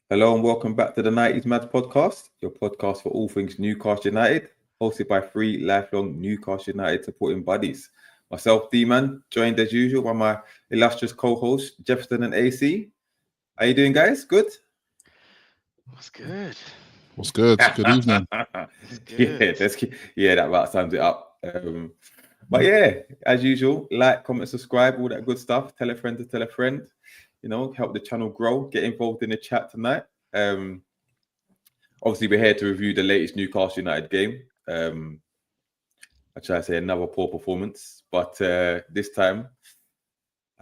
Hello and welcome back to the 90s Mads podcast, your podcast for all things Newcastle United, hosted by three lifelong Newcastle United supporting buddies. Myself, D-Man, joined as usual by my illustrious co-hosts, Jefferson and AC. How you doing, guys? Good? What's good? What's good? Good evening. That about sums it up. But yeah, as usual, like, comment, subscribe, all that good stuff. Tell a friend to tell a friend. You know, help the channel grow. Get involved in the chat tonight. Obviously, we're here to review the latest Newcastle United game. I try to say another poor performance, but this time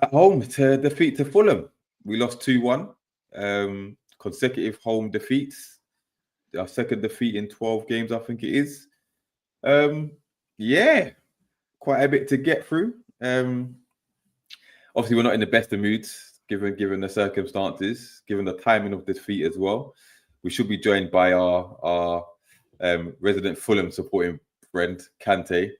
at home to defeat to Fulham. We lost 2-1. Consecutive home defeats. Our second defeat in 12 games, I think it is. Quite a bit to get through. Obviously, we're not in the best of moods. Given the circumstances, given the timing of the defeat as well. We should be joined by our resident Fulham supporting friend, Kante.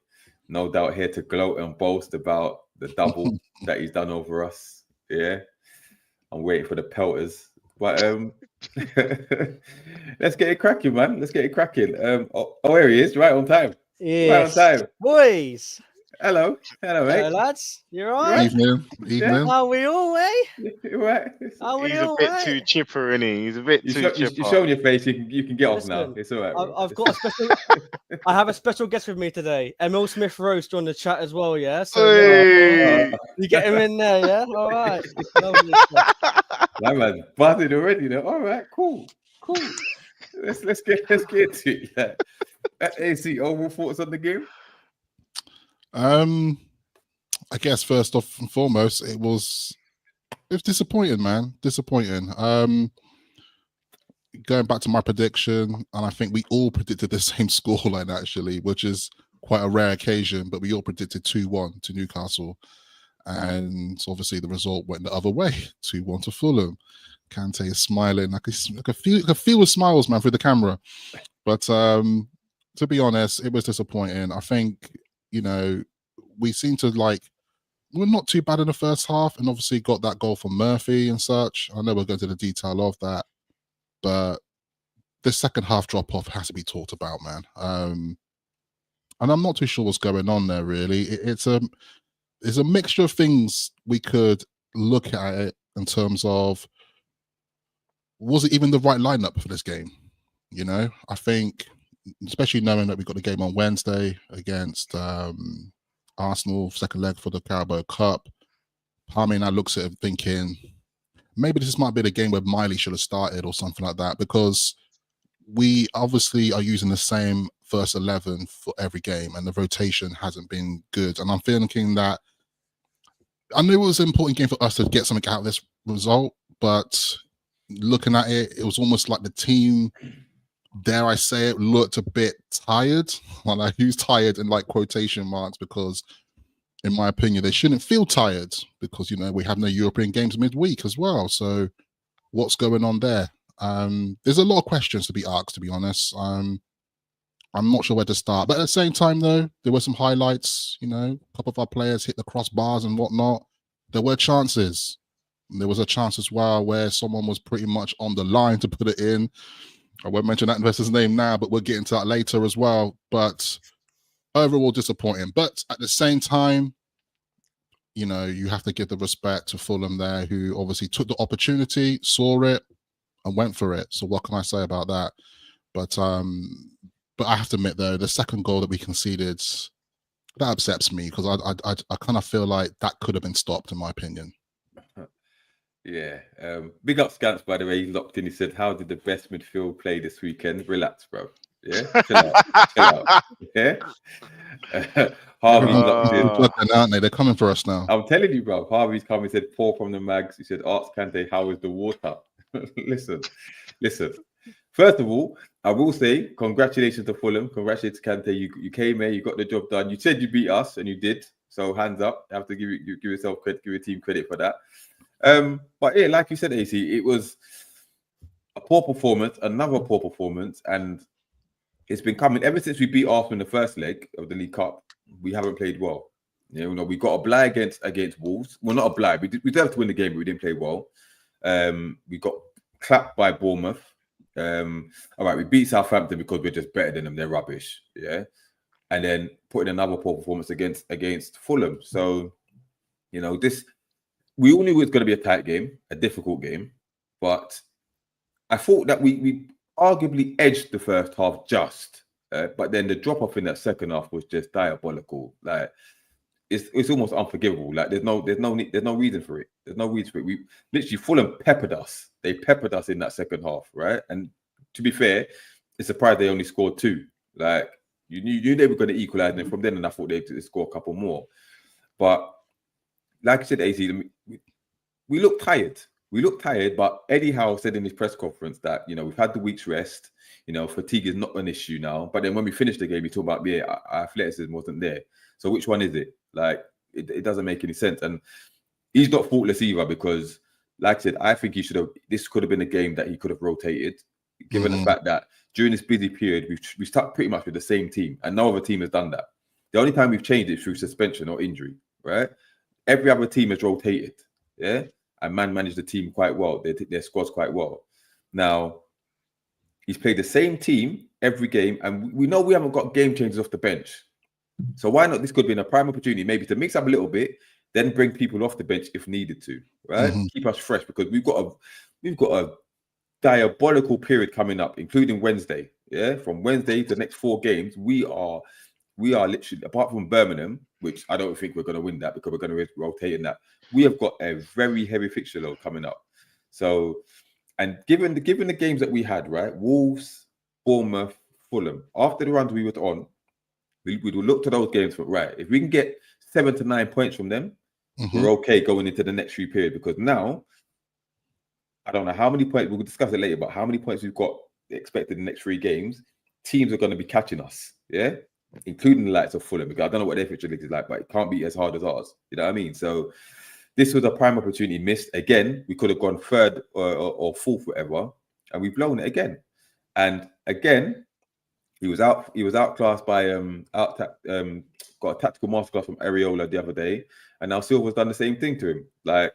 No doubt here to gloat and boast about the double that he's done over us. Yeah. I'm waiting for the pelters. But let's get it cracking, man. Let's get it cracking. Here he is, right on time. Yes. Right on time. Boys. Hello, mate. Hello, lads. You all right? Evening. Are we all, eh? Right. Are we He's all a bit right? too chipper, isn't he? He's a bit too chipper. You're showing your face. You can get off now. Listen, It's all right. I've got a special. I have a special guest with me today. Emil Smith Roast on the chat as well. Yeah. So you get him in there. Yeah. All right. Lovely stuff. That man's buzzing already. Though. All right. Cool. Let's get to it. Yeah. AC, overall thoughts on the game? I guess first off and foremost, it was disappointing, man. Disappointing. Going back to my prediction, and I think we all predicted the same scoreline actually, which is quite a rare occasion, but we all predicted 2-1 to Newcastle. And obviously the result went the other way, 2-1 to Fulham. Kante is smiling. I could feel the smiles, man, through the camera. But to be honest, it was disappointing. I think, we seem to we're not too bad in the first half, and obviously got that goal from Murphy and such. I know we'll go into the detail of that, but the second half drop off has to be talked about, man. And I'm not too sure what's going on there. Really, it's a mixture of things we could look at it in terms of, was it even the right lineup for this game? I think, especially knowing that we got the game on Wednesday against Arsenal, second leg for the Carabao Cup. Palmy and I looks at it thinking, maybe this might be the game where Miley should have started or something like that, because we obviously are using the same first 11 for every game and the rotation hasn't been good. And I'm thinking that I knew it was an important game for us to get something out of this result, but looking at it, it was almost like the team, dare I say it, looked a bit tired. Well, I use tired in quotation marks because, in my opinion, they shouldn't feel tired because, we have no European games midweek as well. So what's going on there? There's a lot of questions to be asked, to be honest. I'm not sure where to start. But at the same time, though, there were some highlights. A couple of our players hit the crossbars and whatnot. There were chances. There was a chance as well where someone was pretty much on the line to put it in. I won't mention that investor's name now, but we'll get into that later as well. But overall disappointing. But at the same time, you have to give the respect to Fulham there, who obviously took the opportunity, saw it, and went for it. So what can I say about that? But I have to admit, though, the second goal that we conceded, that upsets me because I kind of feel like that could have been stopped, in my opinion. Yeah. Big up Scants, by the way. He locked in. He said, how did the best midfield play this weekend? Relax, bro. Yeah? Chill out. Yeah? Harvey's locked in. Aren't they? They're coming for us now. I'm telling you, bro. Harvey's come and said, pour from the mags. He said, ask Kante, how is the water? Listen. First of all, I will say, congratulations to Fulham. Congratulations to Kante. You came here, you got the job done. You said you beat us, and you did. So hands up. You have to give yourself credit, give your team credit for that. But yeah, like you said, AC, it was a poor performance, another poor performance, and it's been coming ever since we beat Arsenal in the first leg of the League Cup. We haven't played well. We got a blie against Wolves. Well, not a blie. We deserved to win the game, but we didn't play well. We got clapped by Bournemouth. All right, we beat Southampton because we're just better than them. They're rubbish. Yeah. And then put in another poor performance against Fulham. So, we all knew it was going to be a tight game, a difficult game. But I thought that we arguably edged the first half just. But then the drop-off in that second half was just diabolical. Like, it's almost unforgivable. Like there's no reason for it. There's no reason for it. We literally Fulham peppered us. They peppered us in that second half, right? And to be fair, it's surprised they only scored 2. Like you knew they were going to equalize, and from then and I thought they'd score a couple more. But like I said, AC, we look tired. We look tired, but Eddie Howe said in his press conference that we've had the week's rest. Fatigue is not an issue now. But then when we finished the game, he talked about our athleticism wasn't there. So which one is it? Like it doesn't make any sense. And he's not faultless either because, like I said, I think this could have been a game that he could have rotated, given the fact that during this busy period we stuck pretty much with the same team, and no other team has done that. The only time we've changed it through suspension or injury, right? Every other team has rotated, yeah, and managed the team quite well. Their squads quite well. Now he's played the same team every game, and we know we haven't got game changers off the bench. So why not? This could be a prime opportunity, maybe to mix up a little bit, then bring people off the bench if needed to, right? Keep us fresh because we've got a diabolical period coming up, including Wednesday. Yeah, from Wednesday to the next 4 games, we are literally, apart from Birmingham, which I don't think we're going to win that because we're going to rotate in that. We have got a very heavy fixture load coming up. So, and given the games that we had, right, Wolves, Bournemouth, Fulham, after the runs we were on. We will look to those games for right. If we can get 7 to 9 points from them, we're okay going into the next 3 period. Because now, I don't know how many points, we'll discuss it later, but how many points we've got expected in the next 3 games, teams are going to be catching us, yeah? Including the likes of Fulham, because I don't know what their fixture list is like, but it can't be as hard as ours. You know what I mean? So this was a prime opportunity missed. Again, we could have gone 3rd or 4th, whatever, and we've blown it again. And again, he was outclassed by got a tactical masterclass from Areola the other day, and now Silva's done the same thing to him. Like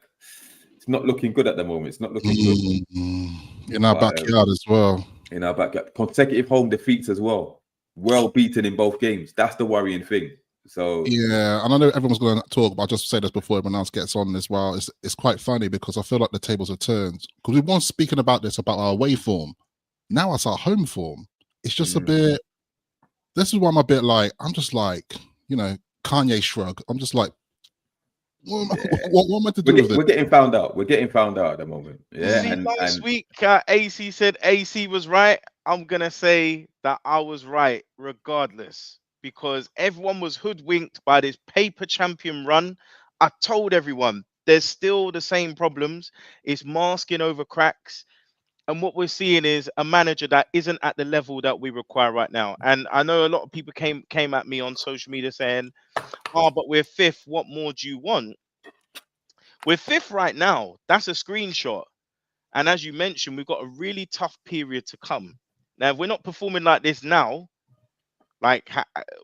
it's not looking good at the moment. It's not looking good in our backyard as well. In our backyard, consecutive home defeats as well. Well beaten in both games. That's the worrying thing. So yeah, and I know everyone's going to talk, but I'll just say this before everyone else gets on as well. It's quite funny because I feel like the tables have turned because we weren't speaking about our away form. Now it's our home form. It's just a bit. This is why I'm a bit like, I'm just like, Kanye shrug. I'm just like, what am I to do with it? We're getting found out. We're getting found out at the moment. Yeah. See, last week, AC said AC was right. I'm going to say that I was right regardless because everyone was hoodwinked by this paper champion run. I told everyone there's still the same problems. It's masking over cracks. And what we're seeing is a manager that isn't at the level that we require right now. And I know a lot of people came at me on social media saying, oh, but we're 5th. What more do you want? We're 5th right now. That's a screenshot. And as you mentioned, we've got a really tough period to come. Now, if we're not performing like this now, like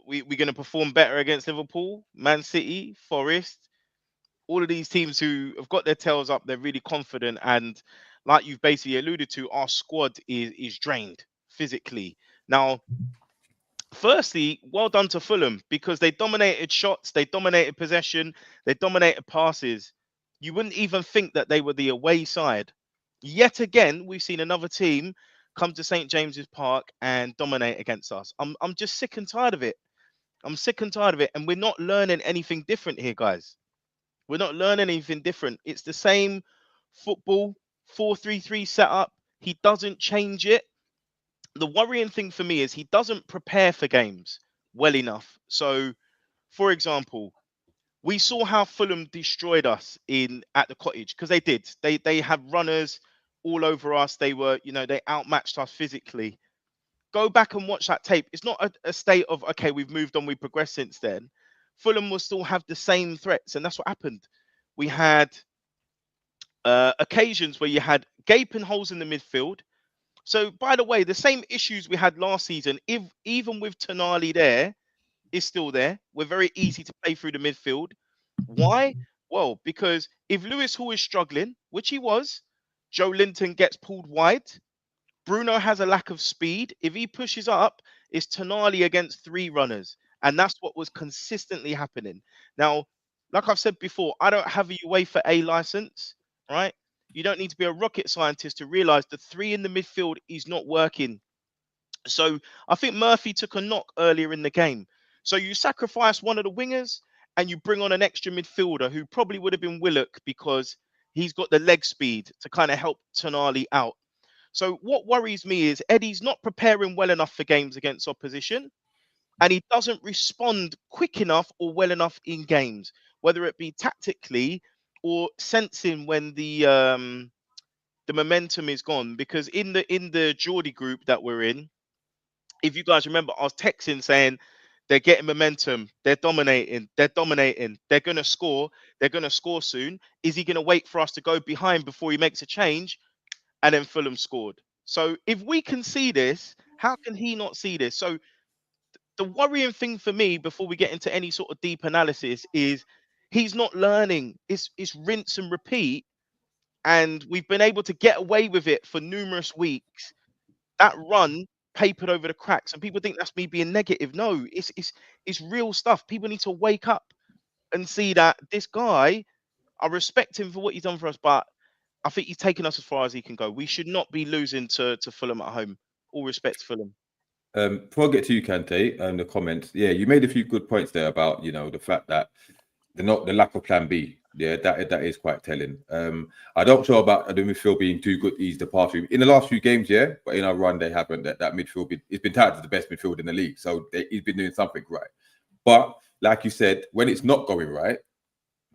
we're going to perform better against Liverpool, Man City, Forest, all of these teams who have got their tails up, they're really confident. And like you've basically alluded to, our squad is drained physically. Now, firstly, well done to Fulham because they dominated shots, they dominated possession, they dominated passes. You wouldn't even think that they were the away side. Yet again, we've seen another team come to St. James's Park and dominate against us. I'm just sick and tired of it. I'm sick and tired of it. And we're not learning anything different here, guys. We're not learning anything different. It's the same football 4-3-3 setup. He doesn't change it. The worrying thing for me is he doesn't prepare for games well enough. So, for example, we saw how Fulham destroyed us at the Cottage because they did. They had runners all over us. They were, they outmatched us physically. Go back and watch that tape. It's not a state of, okay, we've moved on, we've progressed since then. Fulham will still have the same threats, and that's what happened. We had occasions where you had gaping holes in the midfield. So, by the way, the same issues we had last season, even with Tonali there, is still there. We're very easy to play through the midfield. Why? Well, because if Lewis Hall is struggling, which he was, Joe Linton gets pulled wide. Bruno has a lack of speed. If he pushes up, it's Tonali against 3 runners. And that's what was consistently happening. Now, like I've said before, I don't have a UEFA A license, right? You don't need to be a rocket scientist to realize the 3 in the midfield is not working. So I think Murphy took a knock earlier in the game. So you sacrifice one of the wingers and you bring on an extra midfielder who probably would have been Willock because he's got the leg speed to kind of help Tonali out. So what worries me is Eddie's not preparing well enough for games against opposition, and he doesn't respond quick enough or well enough in games, whether it be tactically or sensing when the momentum is gone. Because in the Geordie group that we're in, if you guys remember, I was texting saying they're getting momentum, they're dominating, they're going to score soon. Is he going to wait for us to go behind before he makes a change? And then Fulham scored. So if we can see this, how can he not see this? So the worrying thing for me before we get into any sort of deep analysis is he's not learning. It's rinse and repeat. And we've been able to get away with it for numerous weeks. That run papered over the cracks. And people think that's me being negative. No, it's real stuff. People need to wake up and see that this guy, I respect him for what he's done for us, but I think he's taken us as far as he can go. We should not be losing to Fulham at home. All respect to Fulham. Before I get to you, Kante, and the comments, yeah, you made a few good points there about the fact that the lack of plan B. Yeah, that is quite telling. I don't know about the midfield being too good to ease the path in the last few games, yeah, but in our run they haven't. That midfield it's been touted as the best midfield in the league, so he's been doing something right. But like you said, when it's not going right,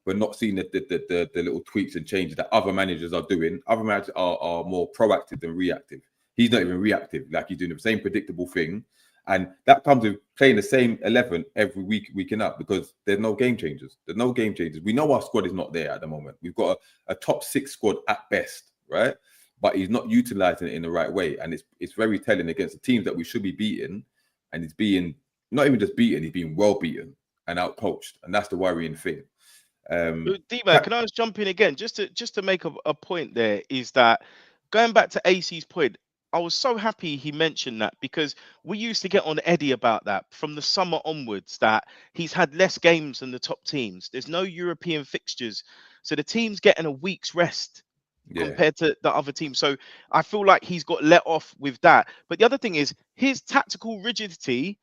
we're not seeing the little tweaks and changes that other managers are doing. Other managers are more proactive than reactive. He's not even reactive. Like, he's doing the same predictable thing. And that comes with playing the same 11 every week in up, because there's no game changers. There's no game changers. We know our squad is not there at the moment. We've got a top 6 squad at best, right? But he's not utilizing it in the right way. And it's very telling against the teams that we should be beating. And he's being not even just beaten, he's being well beaten and out coached. And that's the worrying thing. D-Man, can I just jump in again? Just to make a point there, is that going back to AC's point, I was so happy he mentioned that, because we used to get on Eddie about that from the summer onwards, that he's had less games than the top teams. There's no European fixtures. So the team's getting a week's rest compared to the other teams. So I feel like he's got let off with that. But the other thing is his tactical rigidity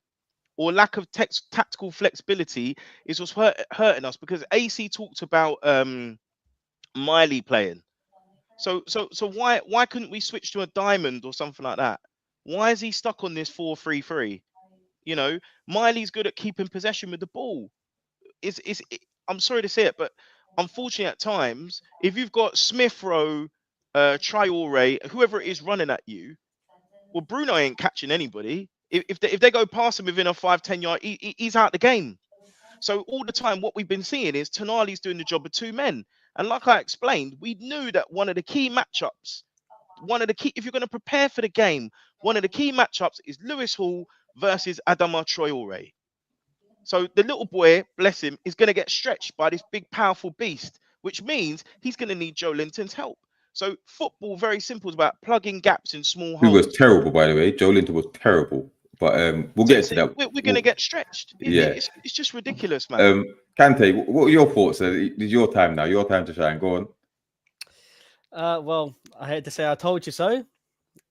or lack of tactical flexibility is what's hurting us, because AC talked about Miley playing. So why couldn't we switch to a diamond or something like that? Why is he stuck on this 4-3-3? Miley's good at keeping possession with the ball. I'm sorry to say it, but unfortunately at times, if you've got Smith Rowe, Traore, whoever it is running at you, well, Bruno ain't catching anybody. If they go past him within a 5-10 yard, he's out the game. So all the time, what we've been seeing is Tonali's doing the job of 2 men. And like I explained, we knew that one of the key matchups, if you're going to prepare for the game, one of the key matchups is Lewis Hall versus Adama Traore. So the little boy, bless him, is going to get stretched by this big, powerful beast, which means he's going to need Joe Linton's help. So football, very simple, is about plugging gaps in small holes. Who was terrible, by the way. Joe Linton was terrible. But we'll get to that. We're going to get stretched. It's just ridiculous, man. Kante, what are your thoughts? It's your time now. Your time to shine. Go on. Well, I hate to say I told you so,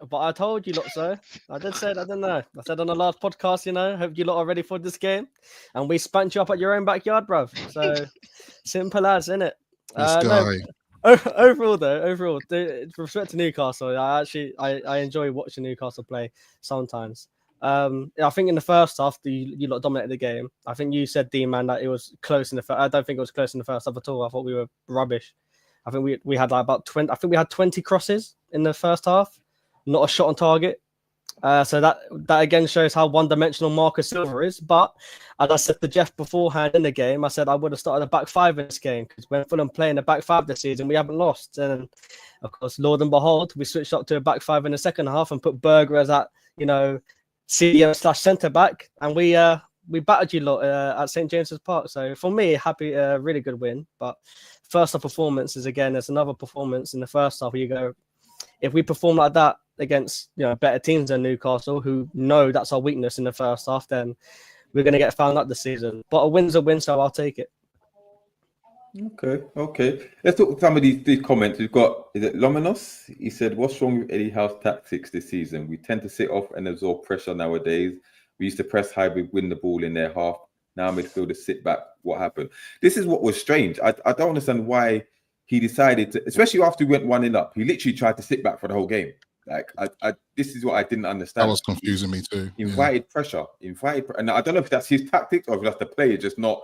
but I told you lot so. I did say it, I didn't know. I said on the last podcast, hope you lot are ready for this game. And we spanked you up at your own backyard, bruv. So simple as, innit? This guy. No, overall, with respect to Newcastle, I enjoy watching Newcastle play sometimes. I think in the first half, you lot dominated the game. I think you said, D-Man, that it was close in the first. I don't think it was close in the first half at all. I thought we were rubbish. I think we had like about 20. I think we had 20 crosses in the first half, not a shot on target. So that again shows how one-dimensional Marcus Silva is. But as I said to Jeff beforehand in the game, I said I would have started a back 5 in this game, because when Fulham playing the back 5 this season, we haven't lost. And of course, Lord and behold, we switched up to a back 5 in the second half and put Berger as that, CDM/centre back, and we battered you lot at St James's Park. So for me, happy, really good win. But first half performance is, again, there's another performance in the first half where you go, if we perform like that against better teams than Newcastle, who know that's our weakness in the first half, then we're going to get found out this season. But a win's a win, so I'll take it. Okay. Let's talk some of these comments. We've got, is it Lominos? He said, what's wrong with Eddie Howe's tactics this season? We tend to sit off and absorb pressure nowadays. We used to press high, we win the ball in their half. Now midfielders sit back. What happened? This is what was strange. I don't understand why he decided to, especially after we went 1-0 up, he literally tried to sit back for the whole game. Like, this is what I didn't understand. That was confusing me too. Invited pressure. And I don't know if that's his tactics or if that's the player just not.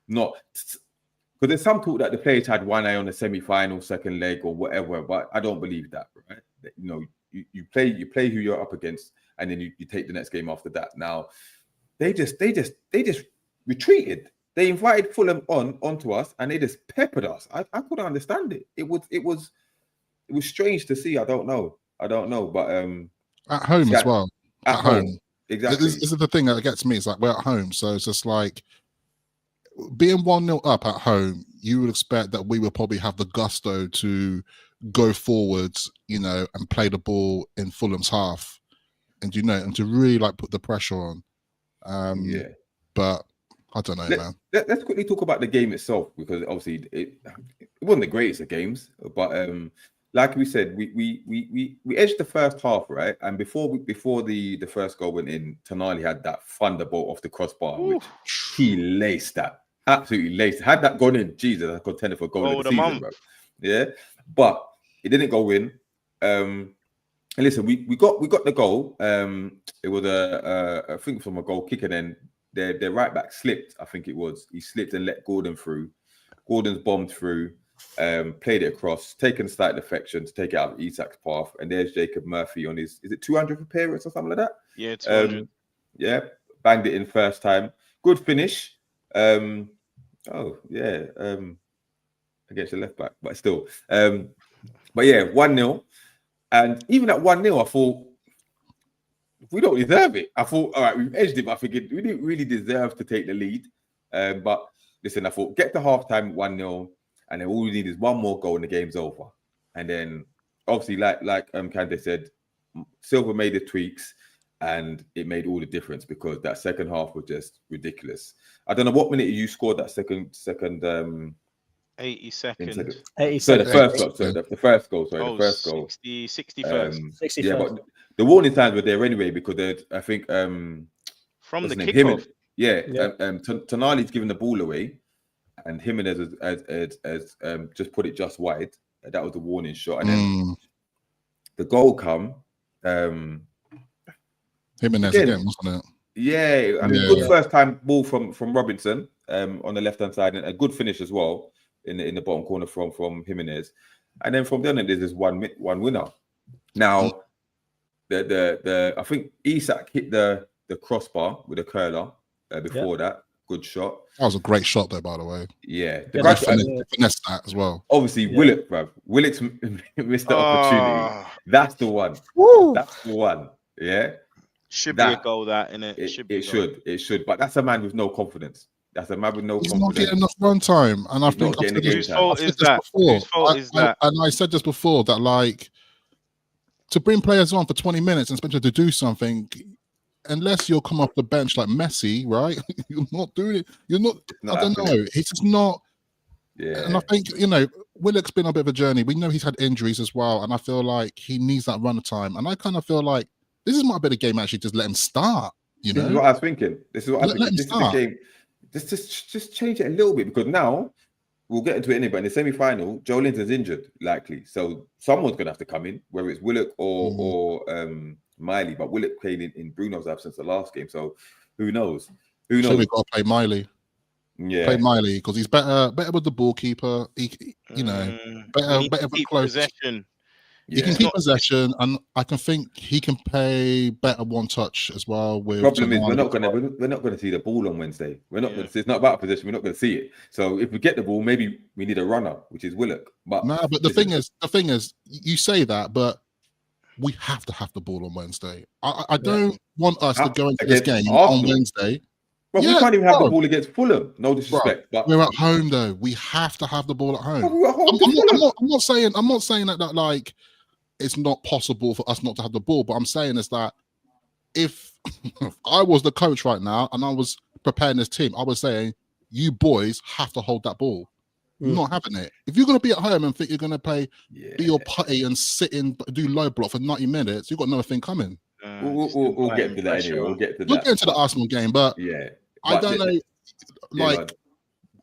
Because there's some talk that the players had one eye on the semi-final, second leg, or whatever, but I don't believe that. Right? You play who you're up against, and then you take the next game after that. Now, they just retreated. They invited Fulham onto us, and they just peppered us. I couldn't understand it. It was strange to see. I don't know, but at home as well. At home, exactly. This is the thing that gets me. It's like we're at home, so it's just like, being 1-0 up at home, you would expect that we would probably have the gusto to go forwards, and play the ball in Fulham's half, and and to really like put the pressure on. But I don't know, man. Let's quickly talk about the game itself, because obviously it wasn't the greatest of games, but like we said, we edged the first half, right? And before the first goal went in, Tonali had that thunderbolt off the crossbar, which he laced that. Absolutely laced. Had that gone in, Jesus, a contender for goal of the season, bro. Yeah, but it didn't go in. And listen, we got the goal. It was I think from a goal kick, and then their right back slipped. I think it was. He slipped and let Gordon through. Gordon's bombed through. Played it across, taken slight deflection to take it out of Isak's path, and there's Jacob Murphy on his 200th appearance or something like that. Yeah, 200. Banged it in first time. Good finish. Against the left back, but still. But yeah, 1-0. And even at 1-0, I thought, we don't deserve it. I thought, all right, we've edged it, but I figured we didn't really deserve to take the lead. But listen, I thought, get to halftime 1-0, and then all we need is one more goal and the game's over. And then, obviously, like Kante said, Silva made the tweaks, and it made all the difference, because that second half was just ridiculous. I don't know what minute you scored that second 82nd. 82nd. So the first goal. The first goal. 61st. 61st. Yeah, but the warning signs were there anyway, because I think from the kickoff. Tonali's given the ball away, and Jimenez has just put it just wide. That was the warning shot, and then the goal come. Jimenez again, wasn't it? Yeah, I mean, good first time ball from Robinson on the left hand side, and a good finish as well in the bottom corner from Jimenez, and then from then there's this one winner. Now, I think Isak hit the crossbar with a curler before that. Good shot. That was a great shot, though, by the way. Yeah, finesse that as well. Obviously, Willock, bruv. Willock's missed the opportunity. That's the one. Woo! That's the one. Yeah. Should be a goal, that, innit? It should. But that's a man with no confidence. That's a man with no confidence. He's not getting enough run time. And I think whose fault is that? Whose fault is that? And I said this before, that like, to bring players on for 20 minutes and expect them to do something, unless you'll come off the bench like Messi, right? You're not doing it. You're not. I don't know. It's just not. Yeah. And I think, Willock's been a bit of a journey. We know he's had injuries as well, and I feel like he needs that run of time. And I kind of feel like this is my bit of game. Actually, just let him start. This is what I was thinking. This is the game. Just change it a little bit, because now we'll get into it anyway. But in the semi-final, Joe Linton's injured, likely, so someone's gonna have to come in, whether it's Willock or Miley. But Willock played in Bruno's absence the last game, so who knows? So we've got to play Miley. Yeah, play Miley, because he's better with the ball keeper. Better with close possession. He can keep possession, and I can think he can play better one touch as well. With problem is we're not gonna see the ball on Wednesday. We're not gonna see, it's not about possession. We're not gonna see it. So if we get the ball, maybe we need a runner, which is Willock. But the thing is, you say that, but we have to have the ball on Wednesday. I don't want us to go into this game on Wednesday. But we can't even have the ball against Fulham. No disrespect, but we're at home though. We have to have the ball at home. I'm not saying that like it's not possible for us not to have the ball. But I'm saying is that if I was the coach right now and I was preparing this team, I was saying, you boys have to hold that ball. I'm not having it. If you're going to be at home and think you're going to play, be your putty and sit in, do low block for 90 minutes, you've got another thing coming. We'll get to that anyway. We'll get to that. We'll get into the Arsenal game, but I don't know. Like,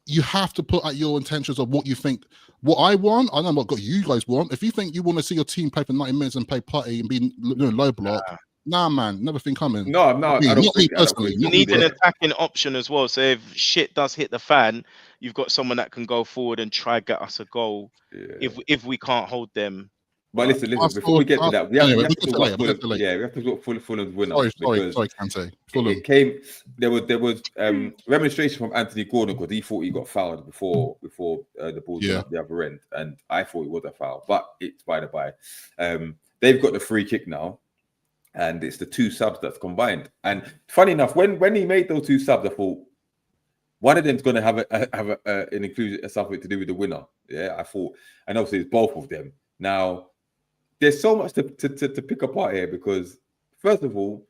you have to put at your intentions of what you think. What I want, I don't know what you guys want. If you think you want to see your team play for 90 minutes and play putty and be doing low block, nah, man, never think coming. No, I don't think personally. You need an attacking option as well. So if shit does hit the fan, you've got someone that can go forward and try get us a goal. If we can't hold them. But listen. Before we get to that, we have to talk about Fulham's winner. Sorry, Kante. Fulham. It came. There was remonstration from Anthony Gordon because he thought he got fouled before the ball went the other end, and I thought it was a foul. But it's by the by. They've got the free kick now. And it's the two subs that's combined. And funny enough, when he made those two subs, I thought one of them's going to have an inclusion, something to do with the winner. Yeah, I thought, and obviously it's both of them. Now, there's so much to pick apart here because, first of all,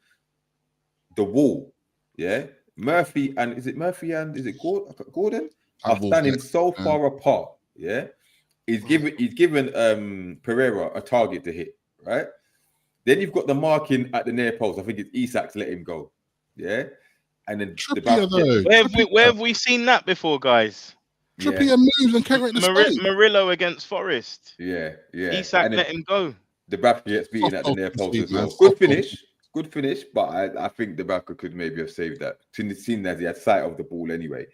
the wall, Murphy and is it Gordon are standing so far apart. Yeah, he's given Pereira a target to hit, right? Then you've got the marking at the near post. I think it's Isak to let him go. Yeah. And then where have we seen that before, guys? Trippier moves and carry the space. Murillo against Forest. Yeah. Isak let him go. Dubravka gets beaten at the near post as well. Good finish, but I think Dubravka could maybe have saved that. Seen as he had sight of the ball anyway.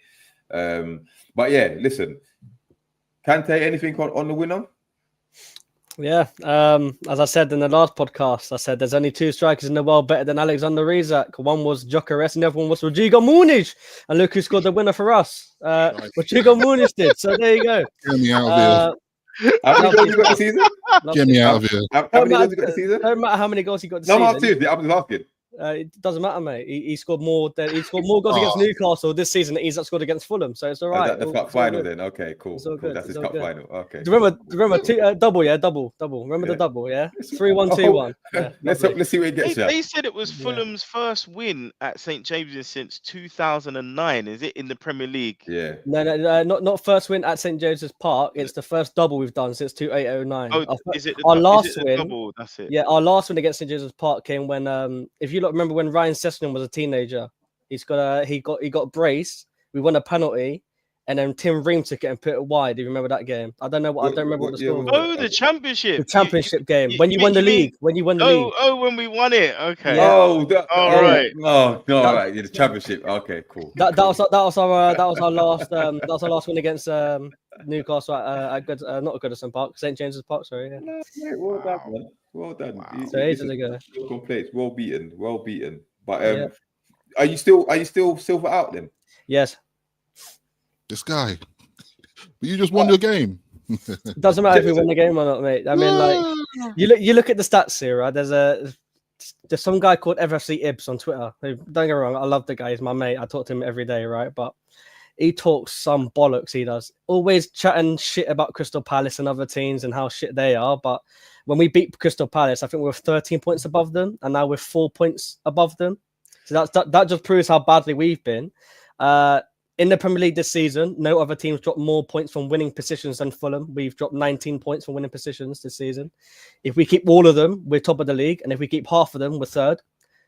But yeah, listen. Kante, anything on the winner? Yeah, as I said in the last podcast, I said there's only two strikers in the world better than Alexander Isak. One was Gyökeres and the other one was Rodrigo Muniz. And look who scored the winner for us. Rodrigo Muniz did. So there you go. Get me out of here. How many goals you got this season? Get me out of here. How many goals you got this season? Don't matter how many goals he got this season. No, I'm just asking. It doesn't matter, mate. He scored more goals against Newcastle this season than Isak scored against Fulham, so it's all right. That's cup final then. Okay, cool. That's his cup final. Okay. Remember double. Remember the double, yeah. 3-1-2-1. Yeah, let's see where it gets. They said it was Fulham's first win at St James's since 2009. Is it in the Premier League? Yeah. No, not first win at St James's Park. It's the first double we've done since 2008-09. Oh, is it our last win? Double? That's it. Yeah, our last win against St James's Park came when if you remember when Ryan Sessegnon was a teenager, he got braced. We won a penalty, and then Tim Ream took it and put it wide. Do you remember that game? I don't remember what the score was. Oh, the championship. The championship game when you won the league. When you won the league. Oh, when we won it. Okay. Yeah. All right. All right. The championship. Okay, cool. That was our last win against Newcastle at not Goodison Park, St James's Park. Sorry. Yeah. No, mate, well done, man. Well done. Wow. So ages ago. Complaints. Well beaten. But are you still Silva out then? Yes. This guy. But you just won your game. Doesn't matter if we win the game or not, mate. I mean, like you look at the stats here, right? There's some guy called FFC Ibs on Twitter. Don't get me wrong, I love the guy. He's my mate. I talk to him every day, right? But he talks some bollocks. He does. Always chatting shit about Crystal Palace and other teams and how shit they are. But when we beat Crystal Palace, I think we're 13 points above them, and now we're 4 points above them. So that just proves how badly we've been. In the Premier League this season, no other teams dropped more points from winning positions than Fulham. We've dropped 19 points from winning positions this season. If we keep all of them, we're top of the league. And if we keep half of them, we're third.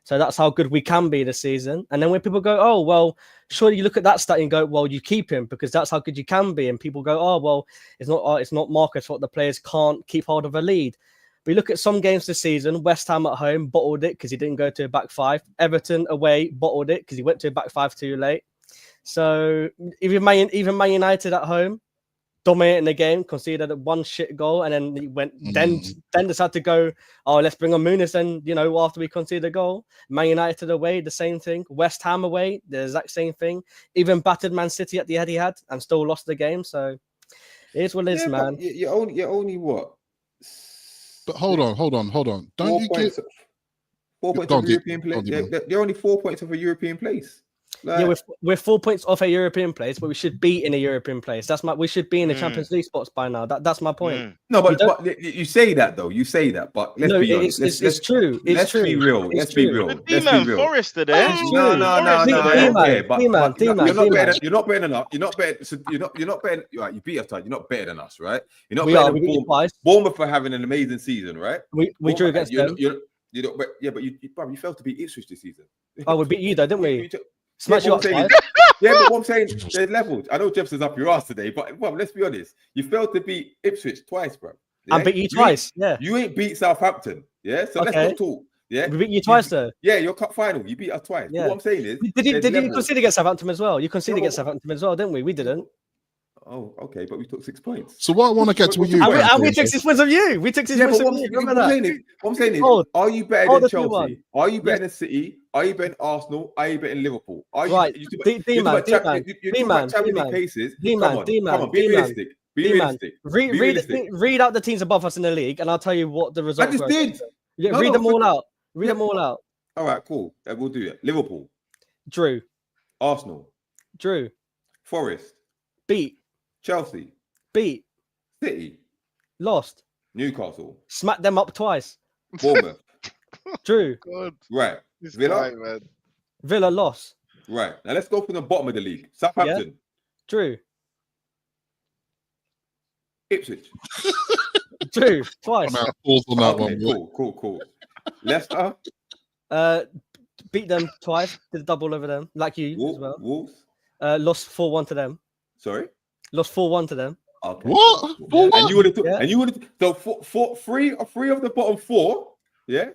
So that's how good we can be this season. And then when people go, oh, well, surely you look at that stat and go, well, you keep him because that's how good you can be. And people go, oh, well, it's not Marcus fault the players can't keep hold of a lead. But you look at some games this season, West Ham at home bottled it because he didn't go to a back five. Everton away bottled it because he went to a back five too late. So even Man United at home, dominating the game, conceded one shit goal, and then he went. Then decided to go. Oh, let's bring on Muniz. And after we conceded a goal, Man United away, the same thing. West Ham away, the exact same thing. Even battered Man City at the Etihad and still lost the game. So it is what it is, man. You're only what? But hold on. Don't you get 4 points of a European place? You're only 4 points of a European place. Like, Yeah, we're 4 points off a European place, but we should be in a European place. We should be in the Champions League spots by now. That's my point. no, but you say that though. You say that, but let's be honest. It's true. It's let's true. be real. Let's be real. But Let's be D-Man, real. Forest are there. It's No, true. I don't care. But you're not better. You're not better. So you're not better. Right, you beat us, You're not better than us, right? You're not better We beat you than twice. Bournemouth for having an amazing season, right? We drew against them. You know, but you failed to beat Ipswich this season. Oh, we beat you though, didn't we? Yeah, Smash you up twice. but what I'm saying, there's levels. I know Jefferson's up your ass today, but well, let's be honest. You failed to beat Ipswich twice, bro. Yeah? And beat you twice. Yeah. You ain't beat Southampton. Yeah. So let's not talk. Yeah. We beat you twice though. Yeah, your cup final. You beat us twice. Yeah. But what I'm saying is, Did you concede against Southampton as well? You conceded against Southampton as well, didn't we? We didn't. Oh, okay, but we took 6 points. So what I want to get to you, and we took 6 points of you. We took 6 points of you. Remember that? What I'm saying is, are you better than Chelsea? Are you better than City? Are you better than Arsenal? Are you better than Liverpool? Are you? Right, D-Man. Come on, be realistic. Be realistic. Read out the teams above us in the league, and I'll tell you what the results were. I just did. Yeah, read them all out. Read them all out. All right, cool. We'll do it. Liverpool. Drew. Arsenal. Drew. Forest. Beat. Chelsea. Beat. City. Lost. Newcastle. Smacked them up twice. Bournemouth. Drew. God, Right. this Villa. guy, man. Villa lost. Right. Now let's go from the bottom of the league. Southampton. Drew. Ipswich. Drew. Twice. I'm out of pause on that Okay, one. cool. Leicester. Beat them twice. Did a double over them, like you as well. Wolves. Lost 4-1 to them. Sorry. Lost 4-1 to them. What? Okay. What? And you would have. Yeah. And you would have. So three of the bottom 4. Yeah.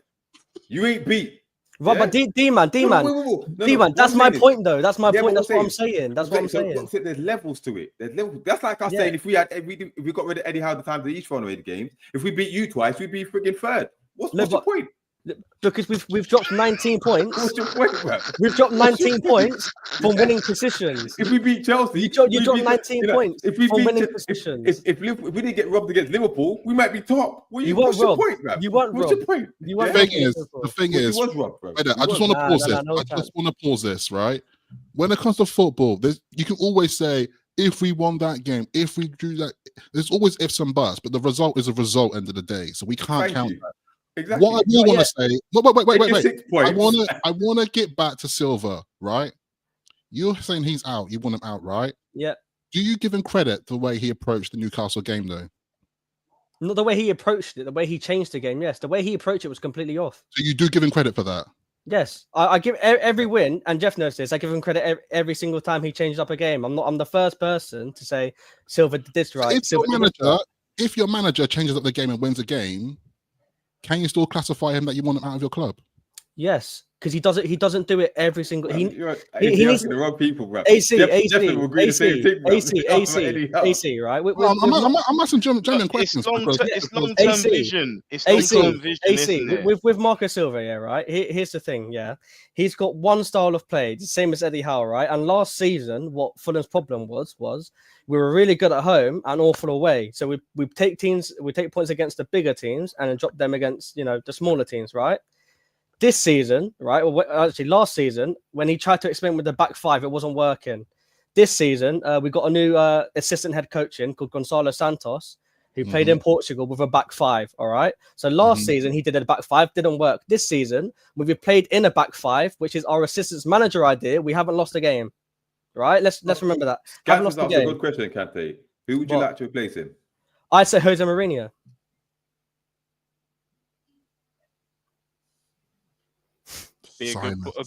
You ain't beat. Right, Yeah? but D-Man. No, D-Man, what that's I'm my saying is- point, though. That's my Yeah, point. but That's what I'm saying. That's what I'm saying. So there's levels to it. There's levels. That's like us Yeah. saying if we got rid of Eddie Howe at the time of the East thrown away the games, if we beat you twice, we'd be frigging third. What's your point? Because we've dropped 19 points. What's your point, bro? We've dropped 19 points from winning positions. If we beat Chelsea, You dropped 19 points If we from beat winning if positions. if we didn't get robbed against Liverpool, we might be top. You What's weren't your robbed. point, bro? You weren't What's robbed. your point? You weren't The robbed thing is, before. the thing You is, was robbed, bro. wait, I just want to pause this. no I chance. just want to pause this, right? When it comes to football, you can always say, if we won that game, if we drew that, there's always ifs and buts, but the result is a result end of the day. So we can't Thank count you. that. Exactly. What I do want to say, wait. 6 I points. want to get back to Silva, right? You're saying he's out. You want him out, right? Yeah. Do you give him credit the way he approached the Newcastle game, though? Not the way he approached it, the way he changed the game. Yes, the way he approached it was completely off. So you do give him credit for that? Yes, I give every win, and Jeff knows this. I give him credit every single time he changed up a game. I'm the first person to say Silva did this right. If your manager changes up the game and wins a game, can you still classify him that you want him out of your club? Yes, because he doesn't do it every single. He needs the wrong people, bro. AC, right? I'm asking genuine questions. It's long-term vision. It's long-term vision, isn't it? With Marco Silva, yeah, right. Here's the thing, yeah. He's got one style of play, the same as Eddie Howe, right? And last season, what Fulham's problem was we were really good at home and awful away. So we take points against the bigger teams and then drop them against the smaller teams, right? This season, right? Or actually, last season, when he tried to experiment with the back 5, it wasn't working. This season, we got a new assistant head coach in called Gonçalo Santos, who played in Portugal with a back 5. All right. So last season he did a back 5, didn't work. This season, we've played in a back 5, which is our assistant manager idea. We haven't lost a game. Right? Let's remember that. Haven't lost a game. A good question, Kante. Who would you like to replace him? I'd say Jose Mourinho. Be a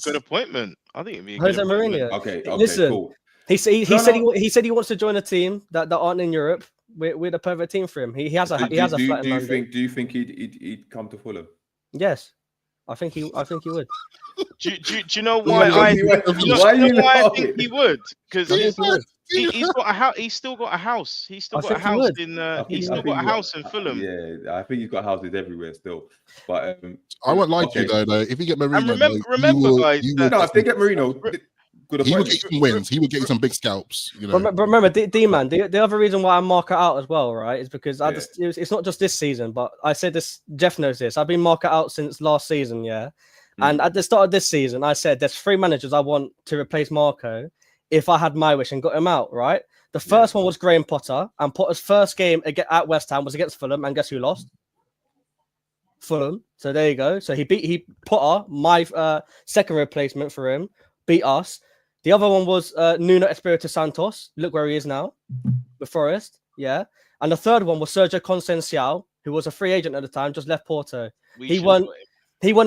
good appointment. I think it'd be a Jose good Mourinho. Okay, Listen, cool. He said he wants to join a team that aren't in Europe. We're the perfect team for him. He has a flat in London. Do you think he'd come to Fulham? Yes, I think he would. Do you know why I think he would? Because he's got a house. He's still got a house. He's still got a house in. He's still got a house in Fulham. Yeah, I think he's got houses everywhere still. But I won't lie to you though. If you get Mourinho, and remember, guys. No, if they get Mourinho, he would get you some wins. He would get you some big scalps. But remember, D-Man, the other reason why I mark it out as well, right, is because it's not just this season, but I said this. Jeff knows this. I've been marked out since last season, yeah. And at the start of this season, I said there's 3 managers I want to replace Marco if I had my wish and got him out, right? The first one was Graham Potter, and Potter's first game at West Ham was against Fulham, and guess who lost? Fulham. So there you go. So he Potter, my second replacement for him, beat us. The other one was Nuno Espirito Santos. Look where he is now, with Forest. Yeah. And the third one was Sergio Conceição, who was a free agent at the time, just left Porto. He won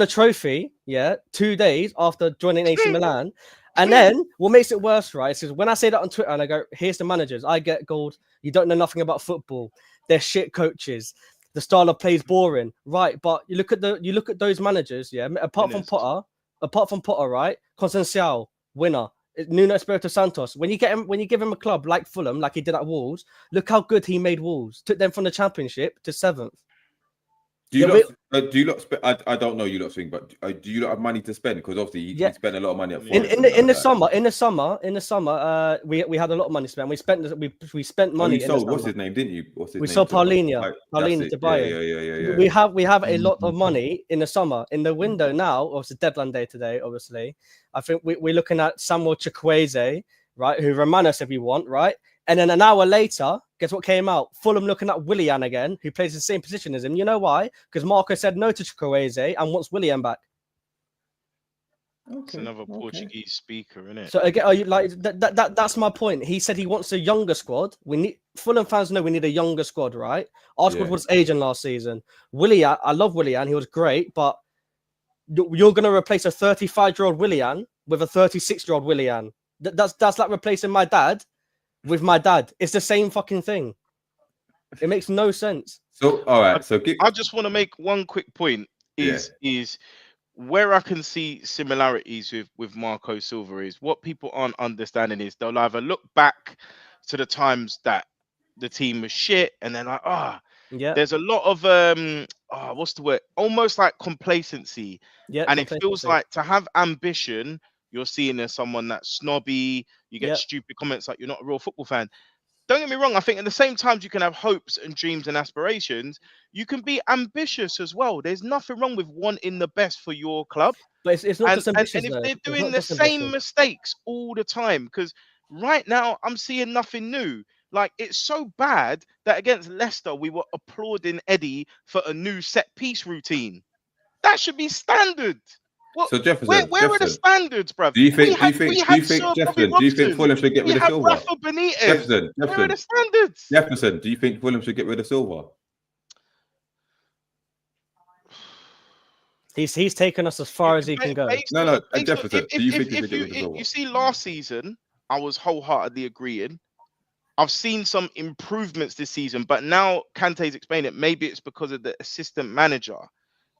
a trophy, 2 days after joining AC Milan. And then what makes it worse, right, is when I say that on Twitter and I go, here's the managers, I get gold. You don't know nothing about football. They're shit coaches. The style of play is boring, right? But you look at those managers, apart from Potter, right? Conceição, winner. Nuno Espirito Santos. When you give him a club like Fulham, like he did at Wolves, look how good he made Wolves. Took them from the Championship to 7th. Do you lot spend? I don't know you lot swing, but do you lot have money to spend? Because obviously you spend a lot of money at Forest. In the summer, we had a lot of money spent. We spent money. You sold what's his name, didn't you? We sold Paulinho to buy it. Yeah. We have a lot of money in the summer. In the window now, obviously deadline day today. Obviously, I think we're looking at Samuel Chukwueze, right? Who Romanos if you want, right? And then an hour later, guess what came out? Fulham looking at Willian again, who plays the same position as him. You know why? Because Marco said no to Chukwueze and wants Willian back. It's another Portuguese speaker, isn't it? So again, are you like that's my point. He said he wants a younger squad. Fulham fans know we need a younger squad, right? Our squad was aging last season. Willian, I love Willian. He was great, but you're going to replace a 35-year-old Willian with a 36-year-old Willian. That's like replacing my dad with my dad. It's the same fucking thing. It makes no sense. So all right. I just want to make one quick point. Is where I can see similarities with Marco Silva is what people aren't understanding is they'll either look back to the times that the team was shit and then like there's a lot of what's the word? Almost like complacency. Yeah, and it feels like to have ambition. You're seeing as someone that's snobby, you get stupid comments like you're not a real football fan. Don't get me wrong, I think at the same time you can have hopes and dreams and aspirations, you can be ambitious as well. There's nothing wrong with wanting the best for your club. But it's not just ambitious, and if they're doing the same mistakes all the time, because right now I'm seeing nothing new. Like it's so bad that against Leicester, we were applauding Eddie for a new set piece routine. That should be standard. What, so Jefferson, where are the standards, bruv? Do you think Fulham should get rid of Silva? Jefferson, where are the standards? Jefferson, do you think Fulham should get rid of Silva? He's taken us as far as he can go. No, Jefferson, do you think he should get rid of Silva? You see, last season, I was wholeheartedly agreeing. I've seen some improvements this season, but now Kante's explained it. Maybe it's because of the assistant manager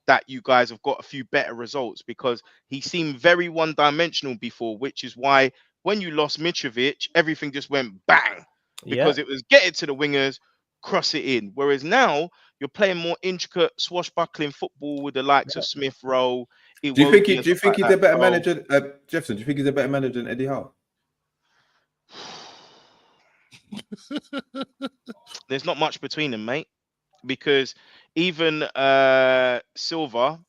that you guys have got a few better results because he seemed very one-dimensional before, which is why when you lost Mitrovic, everything just went bang because it was get it to the wingers, cross it in. Whereas now you're playing more intricate, swashbuckling football with the likes of Smith Rowe. Do you think he's a better manager, Jefferson? Do you think he's a better manager than Eddie Howe? There's not much between them, mate. Because even Silva,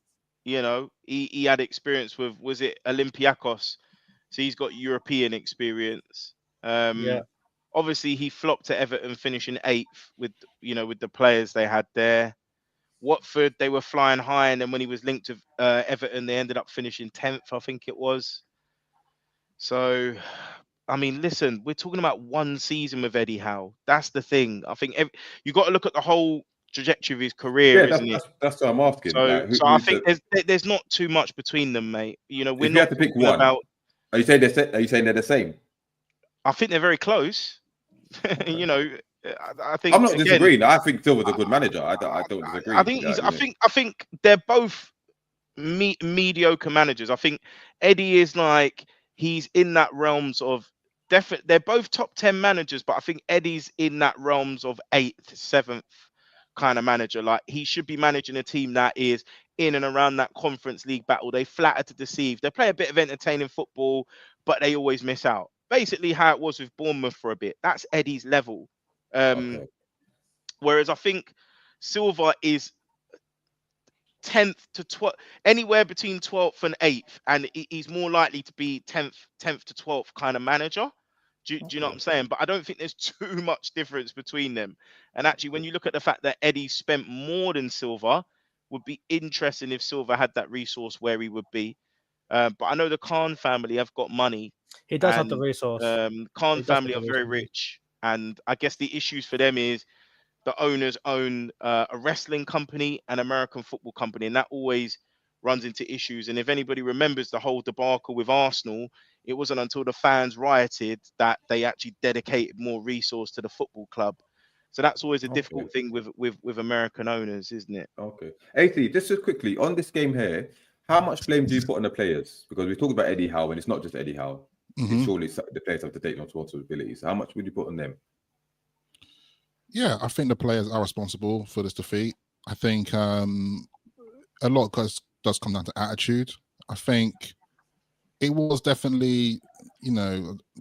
you know, he had experience with, was it Olympiacos? So he's got European experience. Obviously he flopped to Everton, finishing 8th with the players they had there. Watford, they were flying high, and then when he was linked to Everton, they ended up finishing 10th, I think it was. So, I mean, listen, we're talking about one season with Eddie Howe. That's the thing. I think you got to look at the whole trajectory of his career, isn't it? That's what I'm asking. So, I think there's not too much between them, mate. You know, we're if not you have to pick one. Are you saying they're the same? I think they're very close. You know, I think I'm not disagreeing. I think Silva's a good manager. I don't disagree. I think they're both mediocre managers. I think Eddie is like he's in that realms of definitely. They're both top 10 managers, but I think Eddie's in that realms of 8th, 7th kind of manager. Like he should be managing a team that is in and around that Conference League battle. They flatter to deceive. They play a bit of entertaining football, but they always miss out. Basically, how it was with Bournemouth for a bit. That's Eddie's level. Whereas I think Silva is 10th to 12th, anywhere between 12th and 8th, and he's more likely to be 10th to 12th kind of manager. Do you know what I'm saying? But I don't think there's too much difference between them. And actually, when you look at the fact that Eddie spent more than Silva, would be interesting if Silva had that resource where he would be. But I know the Khan family have got money. He does have the resource. Khan family are very rich, and I guess the issues for them is the owners own a wrestling company, an American football company, and that always runs into issues. And if anybody remembers the whole debacle with Arsenal, it wasn't until the fans rioted that they actually dedicated more resource to the football club. So that's always a difficult thing with American owners, isn't it? Okay. AC, just quickly, on this game here, how much blame do you put on the players? Because we talk about Eddie Howe, and it's not just Eddie Howe. It's surely the players have to take responsibility. So how much would you put on them? Yeah, I think the players are responsible for this defeat. I think a lot does come down to attitude. I think it was definitely, I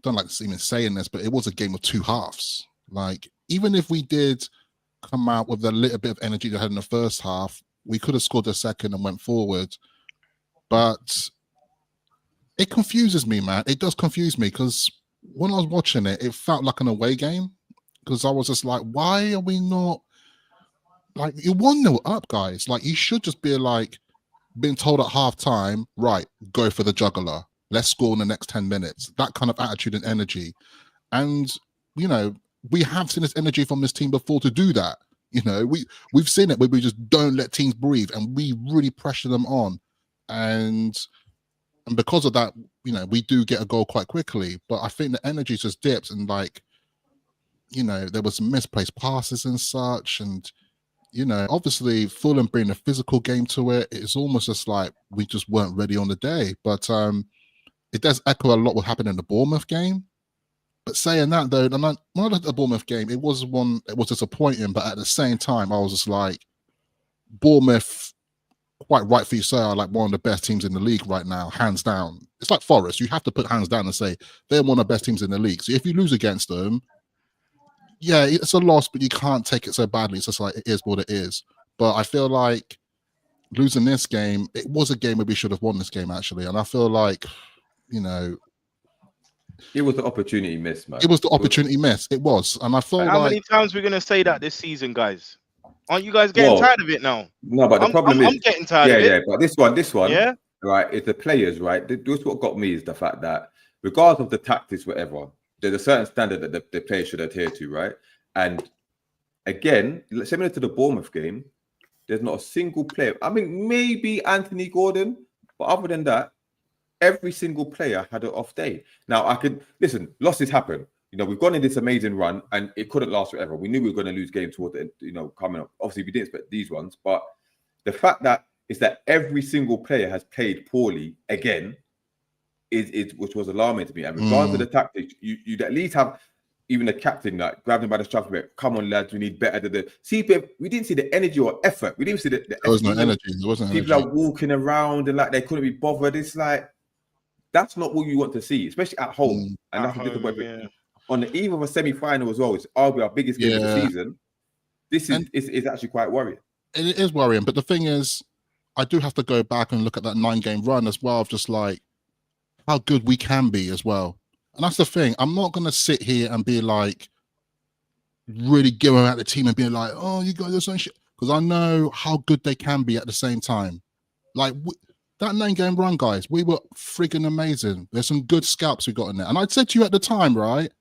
don't like even saying this, but it was a game of two halves. Like, even if we did come out with a little bit of energy they had in the first half, we could have scored the second and went forward. But it confuses me, man. It does confuse me because when I was watching it, it felt like an away game. Because I was just like, why are we not like, you're 1-0 up, guys? Like, you should just be like being told at half time, right, go for the juggler. Let's score in the next 10 minutes. That kind of attitude and energy. And, we have seen this energy from this team before to do that. We've seen it where we just don't let teams breathe and we really pressure them on. And because of that, we do get a goal quite quickly. But I think the energy just dips and like, there was some misplaced passes and such. And, obviously Fulham bringing a physical game to it. It's almost just like we just weren't ready on the day. But it does echo a lot what happened in the Bournemouth game. But saying that, though, when I looked at the Bournemouth game, it was disappointing. But at the same time, I was just like, Bournemouth, quite rightfully so, are like one of the best teams in the league right now, hands down. It's like Forest. You have to put hands down and say they're one of the best teams in the league. So if you lose against them, yeah, it's a loss, but you can't take it so badly. It's just like, it is what it is. But I feel like losing this game, it was a game where we should have won this game, actually. And I feel like, it was the opportunity miss, man. It was the opportunity miss. It was. And I feel how many times we're going to say that this season, guys? Aren't you guys getting tired of it now? No, but the problem is... I'm getting tired of it. Yeah, but this one, right, is the players, right? This what got me is the fact that regardless of the tactics, whatever, there's a certain standard that the players should adhere to, right? And again, similar to the Bournemouth game, there's not a single player. I mean, maybe Anthony Gordon, but other than that, every single player had an off day. Now, losses happen. We've gone in this amazing run and it couldn't last forever. We knew we were going to lose games toward the end, coming up. Obviously, we didn't expect these ones, but the fact that every single player has played poorly again is which was alarming to me. And regardless of the tactics, you'd at least have even the captain like grabbed him by the strap a bit. Come on, lads, we need better than the CPF. We didn't see the energy or effort. We didn't see the there was no energy. There wasn't people are walking around and like they couldn't be bothered. It's like that's not what you want to see, especially at home. And that's the on the eve of a semi-final as well. It's arguably our biggest game of the season. This is actually quite worrying. It is worrying, but the thing is, I do have to go back and look at that 9-game run as well, of just like how good we can be as well. And that's the thing. I'm not going to sit here and be like really going at the team and being like, oh, you guys are so shit. Because I know how good they can be at the same time. Like that 9-game run, guys, we were friggin' amazing. There's some good scalps we got in there. And I said to you at the time, right?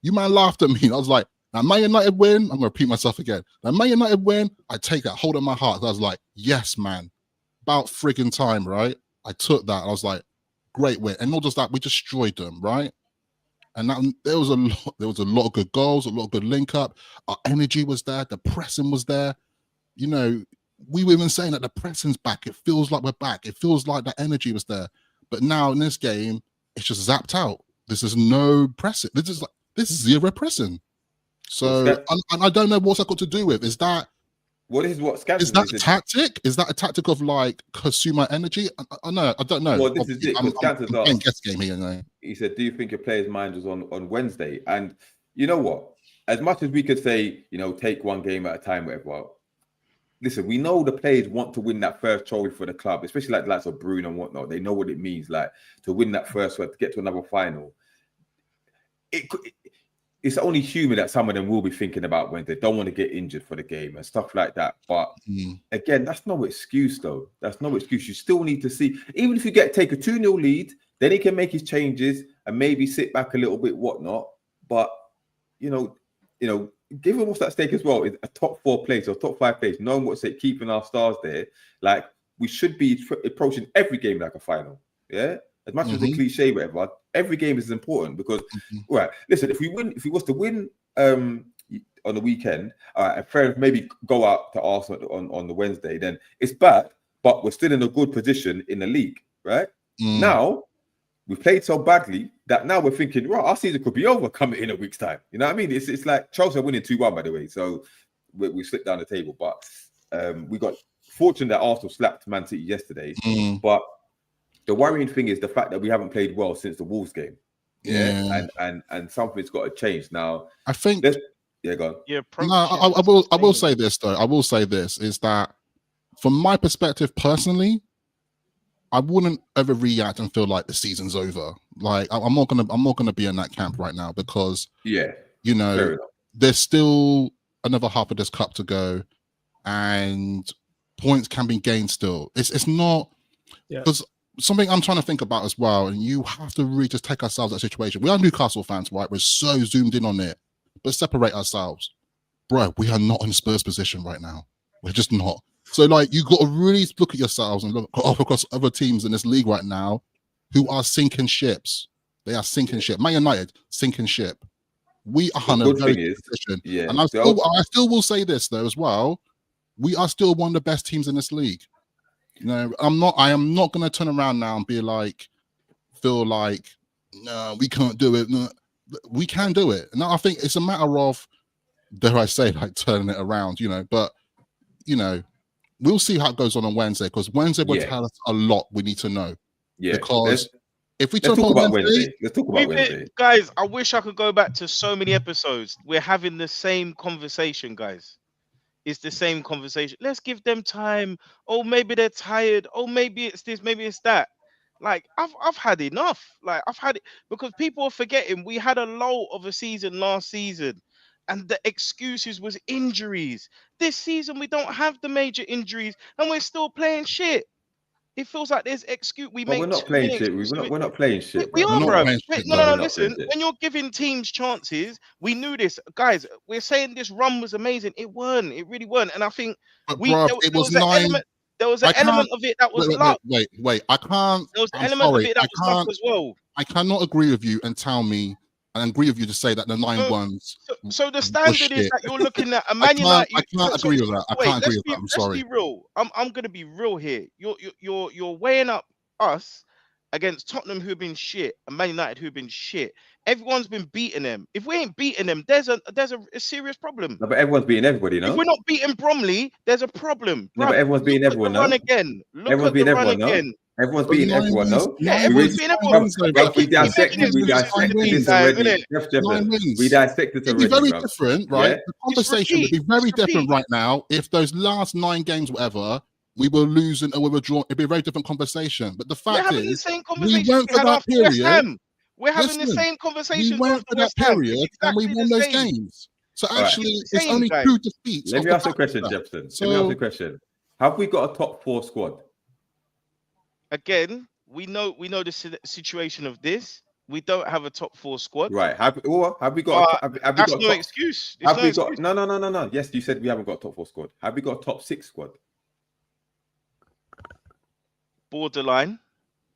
You man laughed at me. I was like, now Man United win. I'm going to repeat myself again. Now Man United win. I take that, hold in my heart. I was like, yes, man. About friggin' time, right? I took that. I was like, great win. And not just that, we destroyed them, right? And there was a lot of good goals, a lot of good link up. Our energy was there. The pressing was there. We were even saying that the pressing's back. It feels like we're back. It feels like that energy was there. But now in this game, it's just zapped out. This is no pressing. This is zero pressing. So and I don't know what's that got to do with. Is that is that a tactic? Is that a tactic of like consumer energy? I don't know. Well, this is it. I'm playing guess game here. He said, "Do you think your player's mind was on Wednesday?" And you know what? As much as we could say, take one game at a time, whatever. listen, we know the players want to win that first trophy for the club, especially like the likes of Bruno and whatnot. They know what it means, like to win that first one, to get to another final. It's only human that some of them will be thinking about when they don't want to get injured for the game and stuff like that. But again, that's no excuse, though. That's no excuse. You still need to see, even if you take a 2-0 lead, then he can make his changes and maybe sit back a little bit, whatnot. But you know, given what's at stake as well, is a top 4 place or top 5 place, knowing what's at keeping our stars there, like we should be approaching every game like a final. Yeah. As much as a cliche, whatever, every game is important because, right? Listen, if we was to win on the weekend, and fair, maybe go out to Arsenal on the Wednesday, then it's bad, but we're still in a good position in the league, right? Now we played so badly that now we're thinking, right, our season could be over coming in a week's time. You know what I mean? It's like Chelsea are winning 2-1, by the way, so we slipped down the table, but we got fortunate that Arsenal slapped Man City yesterday, but. The worrying thing is the fact that we haven't played well since the Wolves game. Yeah. And something's got to change. Now, I think go on. Yeah, I will say this though. I will say this is that from my perspective personally, I wouldn't ever react and feel like the season's over. Like I'm not gonna be in that camp right now because there's still another half of this cup to go and points can be gained still. It's not because something I'm trying to think about as well, and you have to really just take ourselves out of that situation. We are Newcastle fans, right? We're so zoomed in on it, but separate ourselves. Bro, we are not in Spurs position right now. We're just not. So, like, you got to really look at yourselves and look across other teams in this league right now who are sinking ships. They are sinking ship. Man United, sinking ship. We are in a very good position. Yeah. And I still will say this, though, as well. We are still one of the best teams in this league. I am not going to turn around now and feel like, no, we can't do it. No, we can do it. And I think it's a matter of, dare I say, like turning it around, but, we'll see how it goes on Wednesday because Wednesday will tell us a lot we need to know. Yeah. Because if we talk about Wednesday, let's talk about Wednesday. Guys, I wish I could go back to so many episodes. We're having the same conversation, guys. It's the same conversation. Let's give them time. Oh, maybe they're tired. Oh, maybe it's this, maybe it's that. Like, I've had enough. Like, I've had it because people are forgetting we had a low of a season last season, and the excuses was injuries. This season we don't have the major injuries, and we're still playing shit. It feels like there's excuse. We're not playing shit. We're not playing shit. We are, bro. No. Listen, when you're giving teams chances, we knew this, guys. We're saying this run was amazing. It weren't. It really weren't. And I think there was an element of it that was luck. Wait. I can't. There was an element of it that was luck as well. I cannot agree with you and tell me. And agree with you to say that the 9-1s. So the standard is that you're looking at a Man United. I can't agree with that. I can't agree with that. I'm sorry. Let's be real. I'm going to be real here. You're weighing up us against Tottenham, who've been shit, and Man United, who've been shit. Everyone's been beating them. If we ain't beating them, there's a serious problem. No, but everyone's beating everybody, If we're not beating Bromley, there's a problem. No, but everyone's beating everyone, no? Everyone's beating everyone, no? Everyone's beating everyone, no? Yeah, everyone's beating everyone. We dissected this already. We dissected this already. It'd be very different, right? The conversation would be very different right now if those last 9 games, whatever, we were losing or we were drawn. It'd be a very different conversation. But the fact is, we went for that period. We're having the same conversation. We went for that period and we won those games. So actually, it's only 2 defeats. Let me ask you a question, Jefferson. Let me ask you a question. Have we got a top 4 squad? Again, we know the situation of this. We don't have a top 4 squad. Right. Have we got? That's no excuse. No. Yes, you said we haven't got a top 4 squad. Have we got a top 6 squad? Borderline.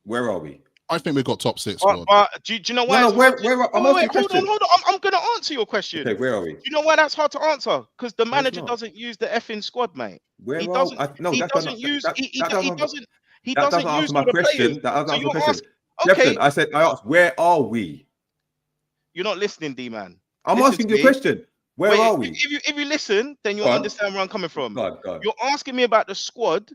Where are we? I think we've got top 6 squad. Do you know why? No, where? Hold on. I'm going to answer your question. Okay, where are we? Do you know why that's hard to answer? Because the manager doesn't use the effing squad, mate. He doesn't use my question. That doesn't answer my question. Jefferson, I asked, where are we? You're not listening, D-man. I'm asking you a question. Where are we? If you listen, then you'll understand where I'm coming from. God. You're asking me about the squad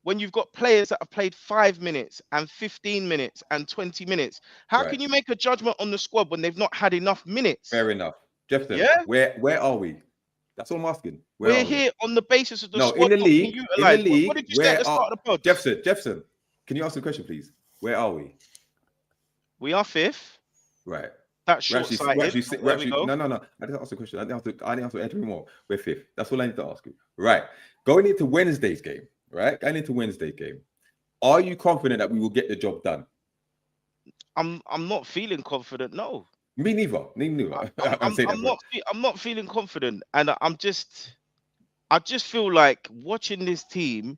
when you've got players that have played 5 minutes and 15 minutes and 20 minutes. How can you make a judgment on the squad when they've not had enough minutes? Fair enough. Jefferson, where are we? That's all I'm asking. Where We're are we? here on the basis of the No, squad in the not being league. In the utilised. league. What did you say at the start of the pod? Jefferson, can you ask the question, please? Where are we? We are 5th. Right. That's We're short-sighted. actually, There we go. no. I didn't ask the question. I didn't have to enter more. We're 5th. That's all I need to ask you. Right. Going into Wednesday's game. Right. Are you confident that we will get the job done? I'm not feeling confident. No. Me neither. I'm not feeling confident, and I just feel like watching this team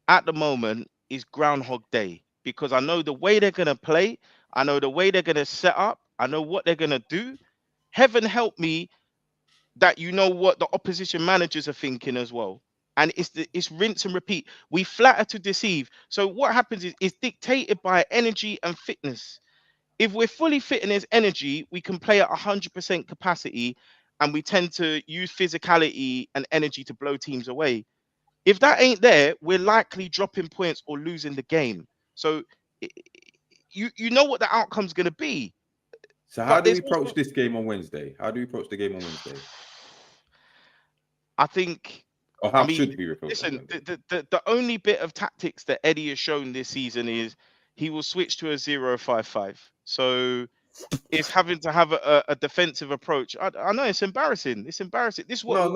at the moment is Groundhog Day, because I know the way they're gonna play, I know the way they're gonna set up, I know what they're gonna do. Heaven help me that you know what the opposition managers are thinking as well. And it's rinse and repeat. We flatter to deceive. So what happens is it's dictated by energy and fitness. If we're fully fit in his energy, we can play at 100% capacity, and we tend to use physicality and energy to blow teams away. If that ain't there, we're likely dropping points or losing the game. So you know what the outcome's going to be. So how do we approach this game on Wednesday? How do we approach the game on Wednesday? I think... Or how should we approach listen, the only bit of tactics that Eddie has shown this season is he will switch to a 0-5-5. So it's having to have a defensive approach. I know it's embarrassing. It's embarrassing. This is what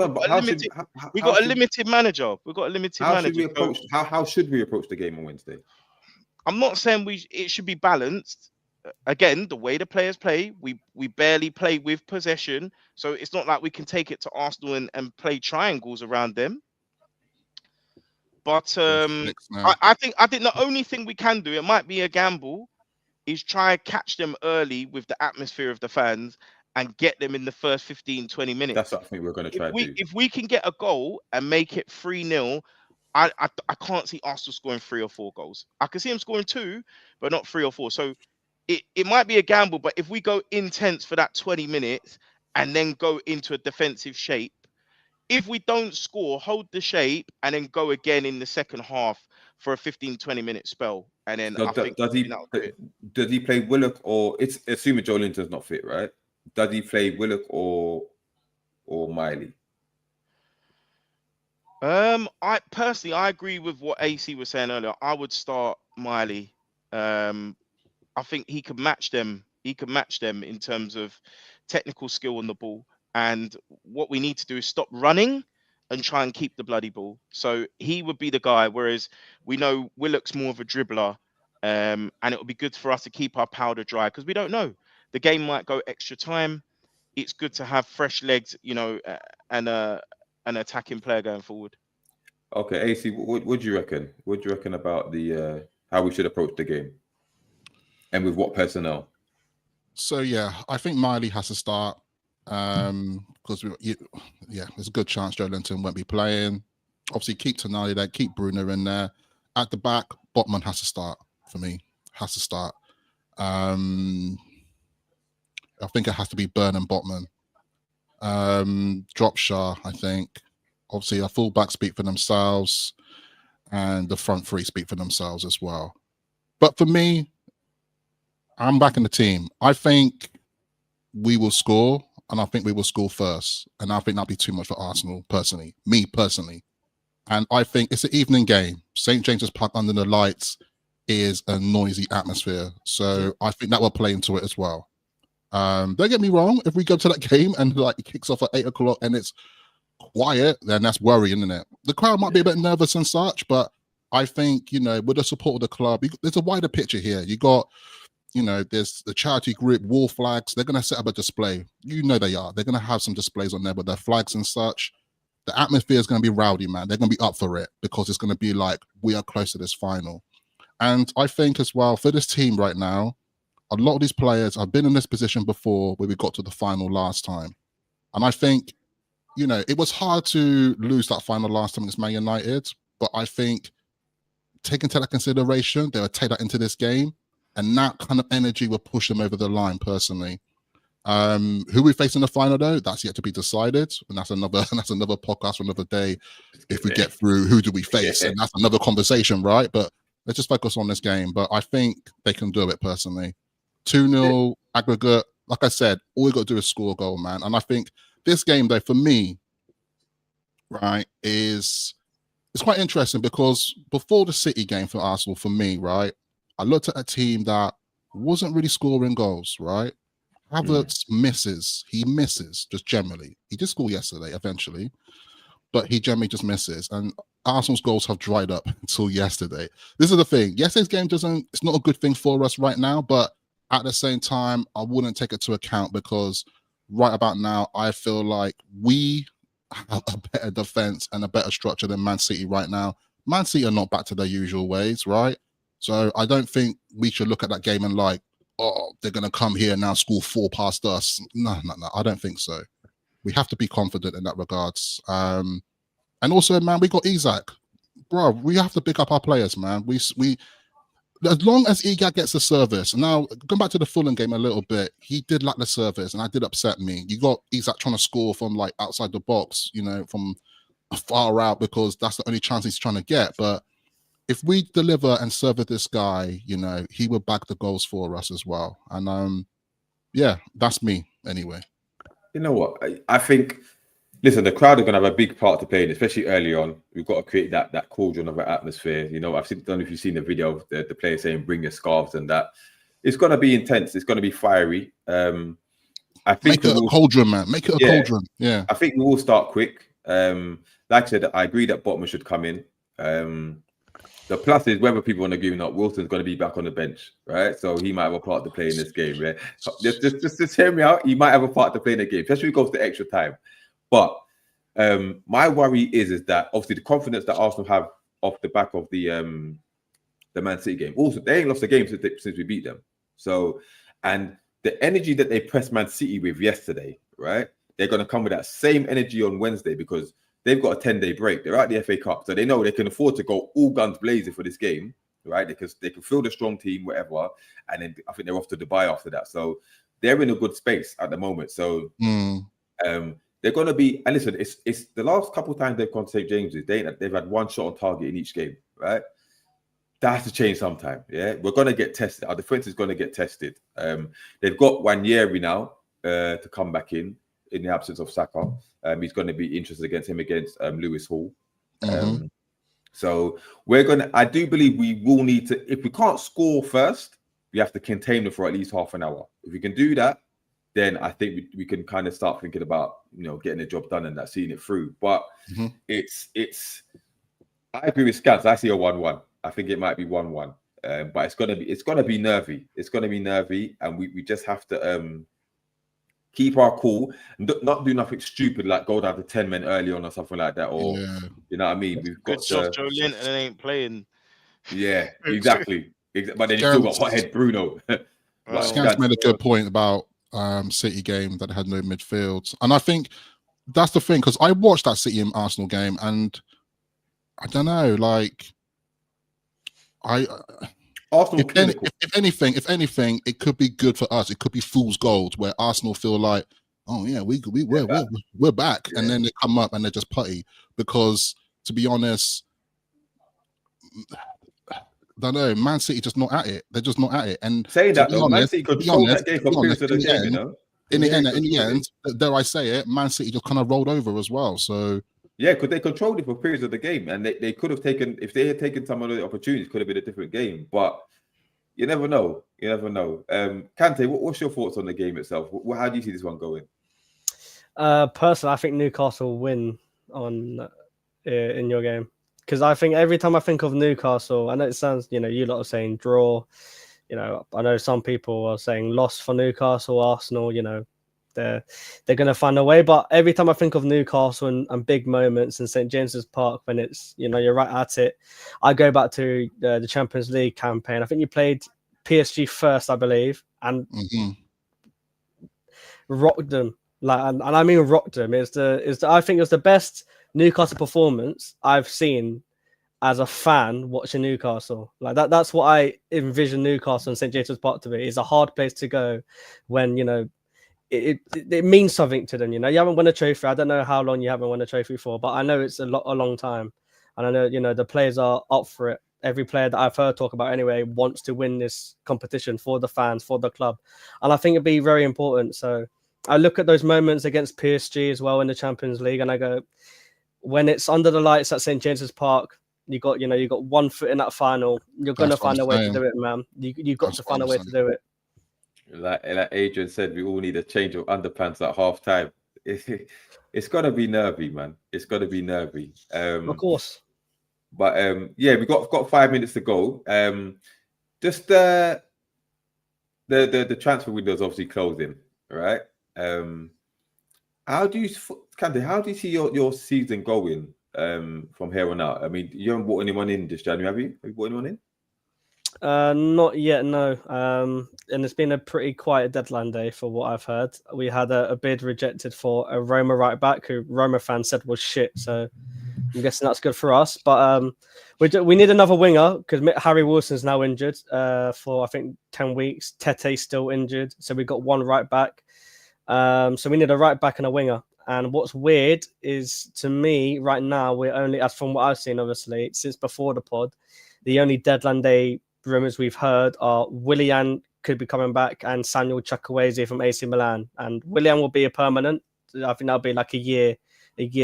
we got a limited manager. We've got a limited manager. How should we approach the game on Wednesday? I'm not saying it should be balanced. Again, the way the players play, we barely play with possession. So it's not like we can take it to Arsenal and play triangles around them. But I think the only thing we can do, it might be a gamble, is try and catch them early with the atmosphere of the fans and get them in the first 15-20 minutes. That's what I think we're going to try to do. If we can get a goal and make it 3-0, I can't see Arsenal scoring 3 or 4 goals. I can see them scoring 2, but not 3 or 4. So it might be a gamble, but if we go intense for that 20 minutes and then go into a defensive shape, if we don't score, hold the shape and then go again in the second half for a 15-20 minute spell, and then does he play Willock, or it's assuming Joe Linton's not fit, right? Does he play Willock or Miley? I personally agree with what AC was saying earlier. I would start Miley. I think he could match them. He could match them in terms of technical skill on the ball. And what we need to do is stop running and try and keep the bloody ball. So he would be the guy, whereas we know Willock's more of a dribbler, and it would be good for us to keep our powder dry, because we don't know. The game might go extra time. It's good to have fresh legs, and an attacking player going forward. Okay, AC, what do you reckon? What do you reckon about the how we should approach the game? And with what personnel? So, yeah, I think Miley has to start. Because there's a good chance Joe Linton won't be playing. Obviously, keep Tonali there, keep Bruno in there. At the back, Botman has to start for me. Has to start. I think it has to be Burn and Botman. Drop Shaw, I think. Obviously, our fullbacks speak for themselves, and the front three speak for themselves as well. But for me, I'm back in the team. I think we will score. And I think we will score first. And I think that'll be too much for Arsenal, personally. Me, personally. And I think it's an evening game. St. James's Park under the lights is a noisy atmosphere. So I think that will play into it as well. Don't get me wrong. If we go to that game and it kicks off at 8 o'clock and it's quiet, then that's worrying, isn't it? The crowd might be a bit nervous and such, but I think, with the support of the club, there's a wider picture here. You got... there's the charity group, Wall Flags. They're going to set up a display. They are. They're going to have some displays on there with their flags and such. The atmosphere is going to be rowdy, man. They're going to be up for it because it's going to be like, we are close to this final. And I think as well, for this team right now, a lot of these players have been in this position before where we got to the final last time. And I think, it was hard to lose that final last time against Man United. But I think taking into that consideration, they will take that into this game. And that kind of energy will push them over the line, personally. Who we face in the final, though, that's yet to be decided. And that's another podcast for another day. If we get through, who do we face? And that's another conversation, right? But let's just focus on this game. But I think they can do it, personally. 2-0 aggregate. Like I said, all we got to do is score a goal, man. And I think this game, though, for me, right, is it's quite interesting because before the City game for Arsenal, for me, right, I looked at a team that wasn't really scoring goals, right? Havertz misses. He misses just generally. He did score yesterday eventually, but he generally just misses. And Arsenal's goals have dried up until yesterday. This is the thing. Yesterday's game it's not a good thing for us right now, but at the same time, I wouldn't take it to account because right about now, I feel like we have a better defense and a better structure than Man City right now. Man City are not back to their usual ways, right? So I don't think we should look at that game and like, oh, they're going to come here now, score 4 past us. No. I don't think so. We have to be confident in that regards. And also, man, we got Isak. Bro, we have to pick up our players, man. We as long as Isak gets the service. Now, going back to the Fulham game a little bit, he did lack the service, and that did upset me. You got Isak trying to score from like outside the box, you know, from far out because that's the only chance he's trying to get. But if we deliver and serve this guy, you know, he will back the goals for us as well. And yeah, that's me anyway. You know what? I think, listen, the crowd are going to have a big part to play in, especially early on. We've got to create that cauldron of an atmosphere. You know, I don't know if you've seen the video of the players saying, bring your scarves and that. It's going to be intense. It's going to be fiery. I think make it a cauldron, man. Make it a cauldron. Yeah. I think we will start quick. Like I said, I agree that Botman should come in. The plus is whether people want to agree or not, Wilson's going to be back on the bench, right? So he might have a part to play in this game, right? So just hear me out. He might have a part to play in the game, especially if it goes to extra time. But my worry is that obviously the confidence that Arsenal have off the back of the Man City game. Also, they ain't lost a game since we beat them. So, and the energy that they pressed Man City with yesterday, right? They're going to come with that same energy on Wednesday because they've got a 10-day break. They're at the FA Cup, so they know they can afford to go all guns blazing for this game, right? Because they can field a strong team, whatever, and then I think they're off to Dubai after that. So they're in a good space at the moment. So they're going to be. And listen, it's the last couple of times they've gone to St James's, they've had one shot on target in each game, right? That has to change sometime. Yeah, we're going to get tested. Our defense is going to get tested. They've got Wanyeri now to come back in the absence of Saka. He's going to be interested against Lewis Hall. So I do believe we will need to, if we can't score first, we have to contain them for at least half an hour. If we can do that, then I think we can kind of start thinking about, you know, getting the job done and that, seeing it through. But it's I agree with Scans. I see a 1-1. I think it might be 1-1. But it's gonna be nervy. It's gonna be nervy, and we just have to keep our cool and not do nothing stupid like go down to 10 men early on or something like that. Or you know what I mean? We've got Joe Linton ain't playing. Yeah, exactly. But then you still got hothead Bruno. Scans made a good point about City game that had no midfield, and I think that's the thing because I watched that City and Arsenal game, and I don't know, like Arsenal. If anything, it could be good for us. It could be fool's gold where Arsenal feel like, oh yeah, we're back, and then they come up and they're just putty. Because to be honest, I don't know, Man City just not at it. They're just not at it. And saying that though, Man City controlled that game for periods of the game, you know. In the end, dare I say it, Man City just kind of rolled over as well. So. Yeah, because they controlled it for periods of the game, and they could have taken, if they had taken some of the opportunities, could have been a different game. But you never know. You never know. Kante, what's your thoughts on the game itself? How do you see this one going? Personally, I think Newcastle win on in your game because I think every time I think of Newcastle, I know it sounds, you know, you lot are saying draw. You know, I know some people are saying loss for Newcastle, Arsenal. You know. They're going to find a way, but every time I think of Newcastle and big moments in St James's Park when it's, you know, you're right at it, I go back to the Champions League campaign. I think you played PSG first, I believe, and rocked them. And I mean rocked them. I think it was the best Newcastle performance I've seen as a fan watching Newcastle. Like that's what I envision Newcastle and St James's Park to be. It's a hard place to go when, you know, it means something to them, you know. You haven't won a trophy. I don't know how long you haven't won a trophy for, but I know it's a long time. And I know, you know, the players are up for it. Every player that I've heard talk about anyway wants to win this competition for the fans, for the club. And I think it'd be very important. So I look at those moments against PSG as well in the Champions League and I go, when it's under the lights at St James's Park, you got 1 foot in that final. You're gonna find a way to do it, man. You've got to find a way to do it. Like Adrian said, we all need a change of underpants at half time. It's gotta be nervy, man. It's gotta be nervy. Of course. But yeah, we've got 5 minutes to go. Just the transfer window is obviously closing, right? How do you see your season going from here on out? I mean, you haven't bought anyone in this January, have you? Have you bought anyone in? Not yet, no. And it's been a pretty quiet deadline day for what I've heard. We had a bid rejected for a Roma right back who Roma fans said was shit. So I'm guessing that's good for us. But we need another winger because Harry Wilson's now injured for, I think, 10 weeks. Tete's still injured. So we've got one right back. So we need a right back and a winger. And what's weird is, to me, right now, we're only, as from what I've seen, obviously, since before the pod, the only deadline day rumours we've heard are Willian could be coming back and Samuel Chukwueze from AC Milan. And Willian will be a permanent. I think that'll be like a year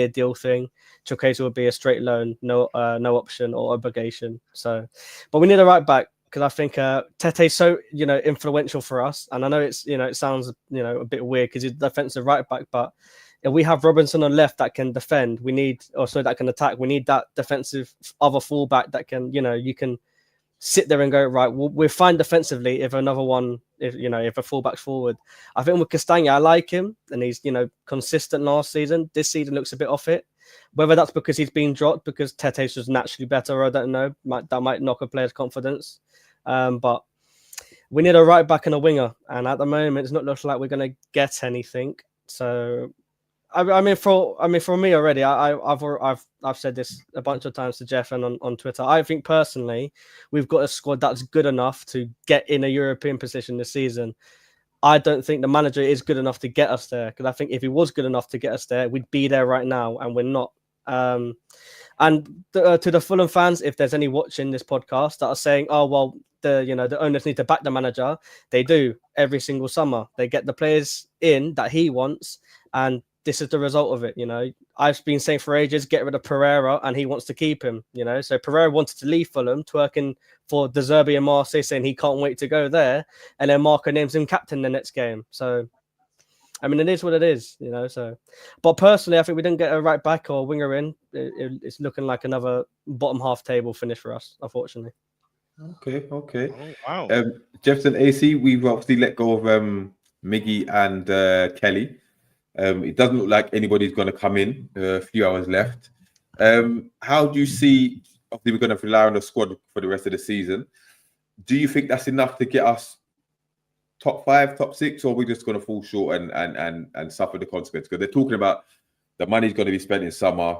deal thing. Chukwueze will be a straight loan, no option or obligation. So, but we need a right back because I think Tete's so influential for us. And I know it's it sounds a bit weird because he's defensive right back, but if we have Robinson on left that can defend, that can attack. We need that defensive other fullback that can you can sit there and go, right, we're fine defensively if another one, if a fullback's forward. I think with Castagna, I like him, and he's, consistent last season. This season looks a bit off it. Whether that's because he's been dropped because Tete's was naturally better, I don't know. That might knock a player's confidence. But we need a right back and a winger. And at the moment, it's not looking like we're going to get anything. So, I mean, for me already, I've said this a bunch of times to Jeff and on Twitter. I think personally, we've got a squad that's good enough to get in a European position this season. I don't think the manager is good enough to get us there, because I think if he was good enough to get us there, we'd be there right now, and we're not. And to the Fulham fans, if there's any watching this podcast that are saying, "Oh well, the owners need to back the manager," they do every single summer. They get the players in that he wants, and this is the result of it. I've been saying for ages, get rid of Pereira, and he wants to keep him. So Pereira wanted to leave Fulham, twerking for De Zerbi and Marseille, saying he can't wait to go there, and then Marco names him captain the next game. So, I mean, it is what it is, So, but personally, I think we didn't get a right back or winger in. It's looking like another bottom half table finish for us, unfortunately. Okay. Oh, wow. Jefferson AC, we've obviously let go of Miggy and Kelly. It doesn't look like anybody's going to come in. A few hours left. How do you see? Obviously, we're going to rely on the squad for the rest of the season. Do you think that's enough to get us top 5, top 6, or are we just going to fall short and suffer the consequence? Because they're talking about the money's going to be spent in summer.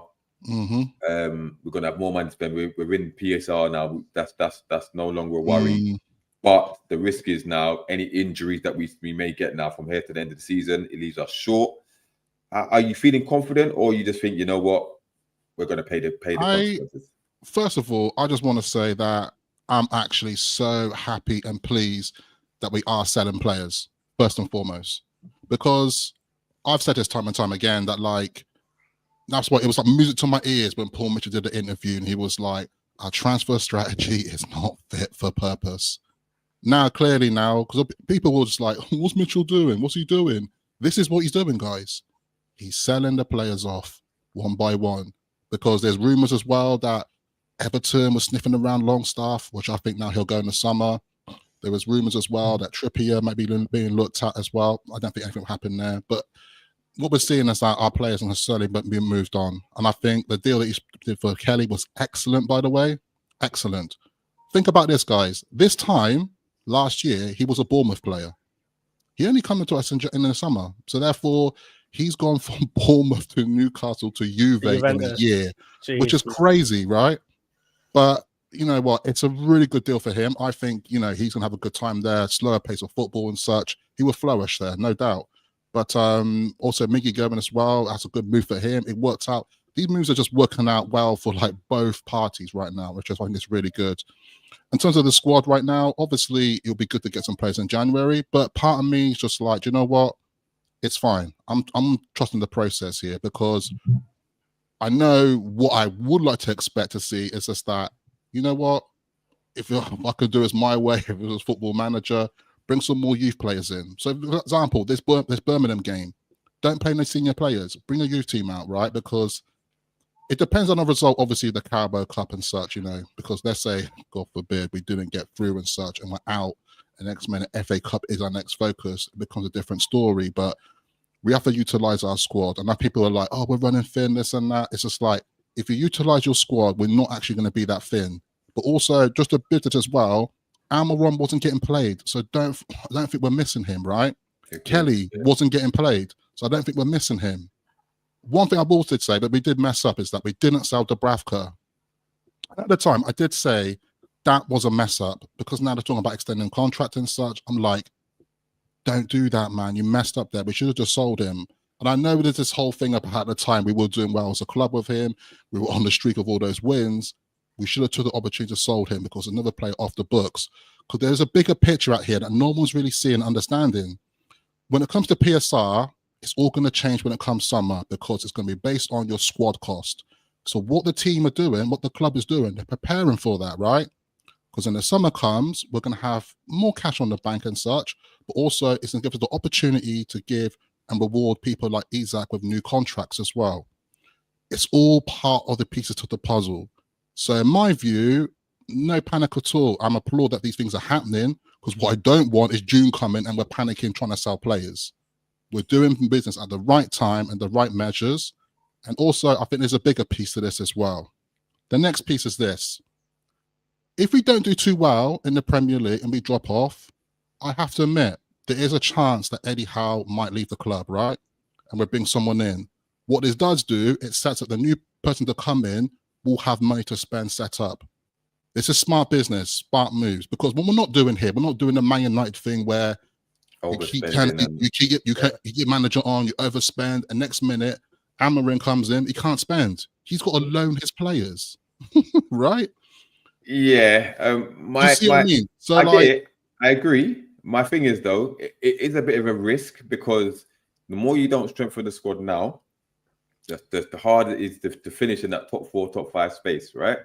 Mm-hmm. We're going to have more money to spend. We're in PSR now. That's no longer a worry. But the risk is now any injuries that we may get now from here to the end of the season, it leaves us short. Are you feeling confident, or you just think, you know what, we're going to pay the consequences? First of all, I just want to say that I'm actually so happy and pleased that we are selling players, first and foremost, because I've said this time and time again that, like, that's what it was like music to my ears when Paul Mitchell did the interview, and he was like, our transfer strategy is not fit for purpose. Now, clearly now, because people were just like, what's Mitchell doing? What's he doing? This is what he's doing, guys. He's selling the players off one by one, because there's rumours as well that Everton was sniffing around Longstaff, which I think now he'll go in the summer. There was rumours as well that Trippier might be being looked at as well. I don't think anything will happen there. But what we're seeing is that our players are necessarily being moved on. And I think the deal that he did for Kelly was excellent, by the way. Excellent. Think about this, guys. This time last year, he was a Bournemouth player. He only came to us in the summer. So therefore, he's gone from Bournemouth to Newcastle to Juve in a year, which is crazy, right? But you know what? It's a really good deal for him. I think, he's going to have a good time there, slower pace of football and such. He will flourish there, no doubt. But also Miggy going as well, that's a good move for him. It worked out. These moves are just working out well for like both parties right now, which I think is really good. In terms of the squad right now, obviously it'll be good to get some players in January, but part of me is just like, you know what? It's fine. I'm trusting the process here, because I know what I would like to expect to see is just that, you know what, if I could do it my way, if it was football manager, bring some more youth players in. So, for example, this Birmingham game, don't play no senior players. Bring a youth team out, right? Because it depends on the result, obviously, the Carabao Cup and such, you know, because let's say, God forbid, we didn't get through and such, and we're out, and next minute FA Cup is our next focus, it becomes a different story. But we have to utilize our squad. And now people are like, oh, we're running thin, this and that. It's just like, if you utilize your squad, we're not actually going to be that thin. But also, just a bit as well, Almiron wasn't getting played. So I don't think we're missing him, right? Okay. Kelly wasn't getting played. So I don't think we're missing him. One thing I will did say that we did mess up is that we didn't sell Dubravka. At the time, I did say that was a mess up because now they're talking about extending contract and such. I'm like, don't do that, man. You messed up there. We should have just sold him. And I know there's this whole thing about at the time we were doing well as a club with him. We were on the streak of all those wins. We should have took the opportunity to sold him because another player off the books. Because there's a bigger picture out here that no one's really seeing and understanding. When it comes to PSR, it's all going to change when it comes summer because it's going to be based on your squad cost. So what the team are doing, what the club is doing, they're preparing for that, right? Because when the summer comes, we're going to have more cash on the bank and such, but also it's going to give us the opportunity to give and reward people like Isak with new contracts as well. It's all part of the pieces to the puzzle. So in my view, no panic at all. I'm applaud that these things are happening because what I don't want is June coming and we're panicking trying to sell players. We're doing business at the right time and the right measures. And also, I think there's a bigger piece to this as well. The next piece is this. If we don't do too well in the Premier League and we drop off, I have to admit, there is a chance that Eddie Howe might leave the club, right? And we'll bring someone in. What this does do, it sets up the new person to come in will have money to spend set up. It's a smart business, smart moves. Because what we're not doing here, we're not doing the Man United thing where you get manager on, you overspend, and next minute, Almiron comes in, he can't spend. He's got to loan his players, right? Yeah. You see what I mean? So I agree. My thing is, though, it is a bit of a risk because the more you don't strengthen the squad now, the harder it is to finish in that top 4, top 5 space, right?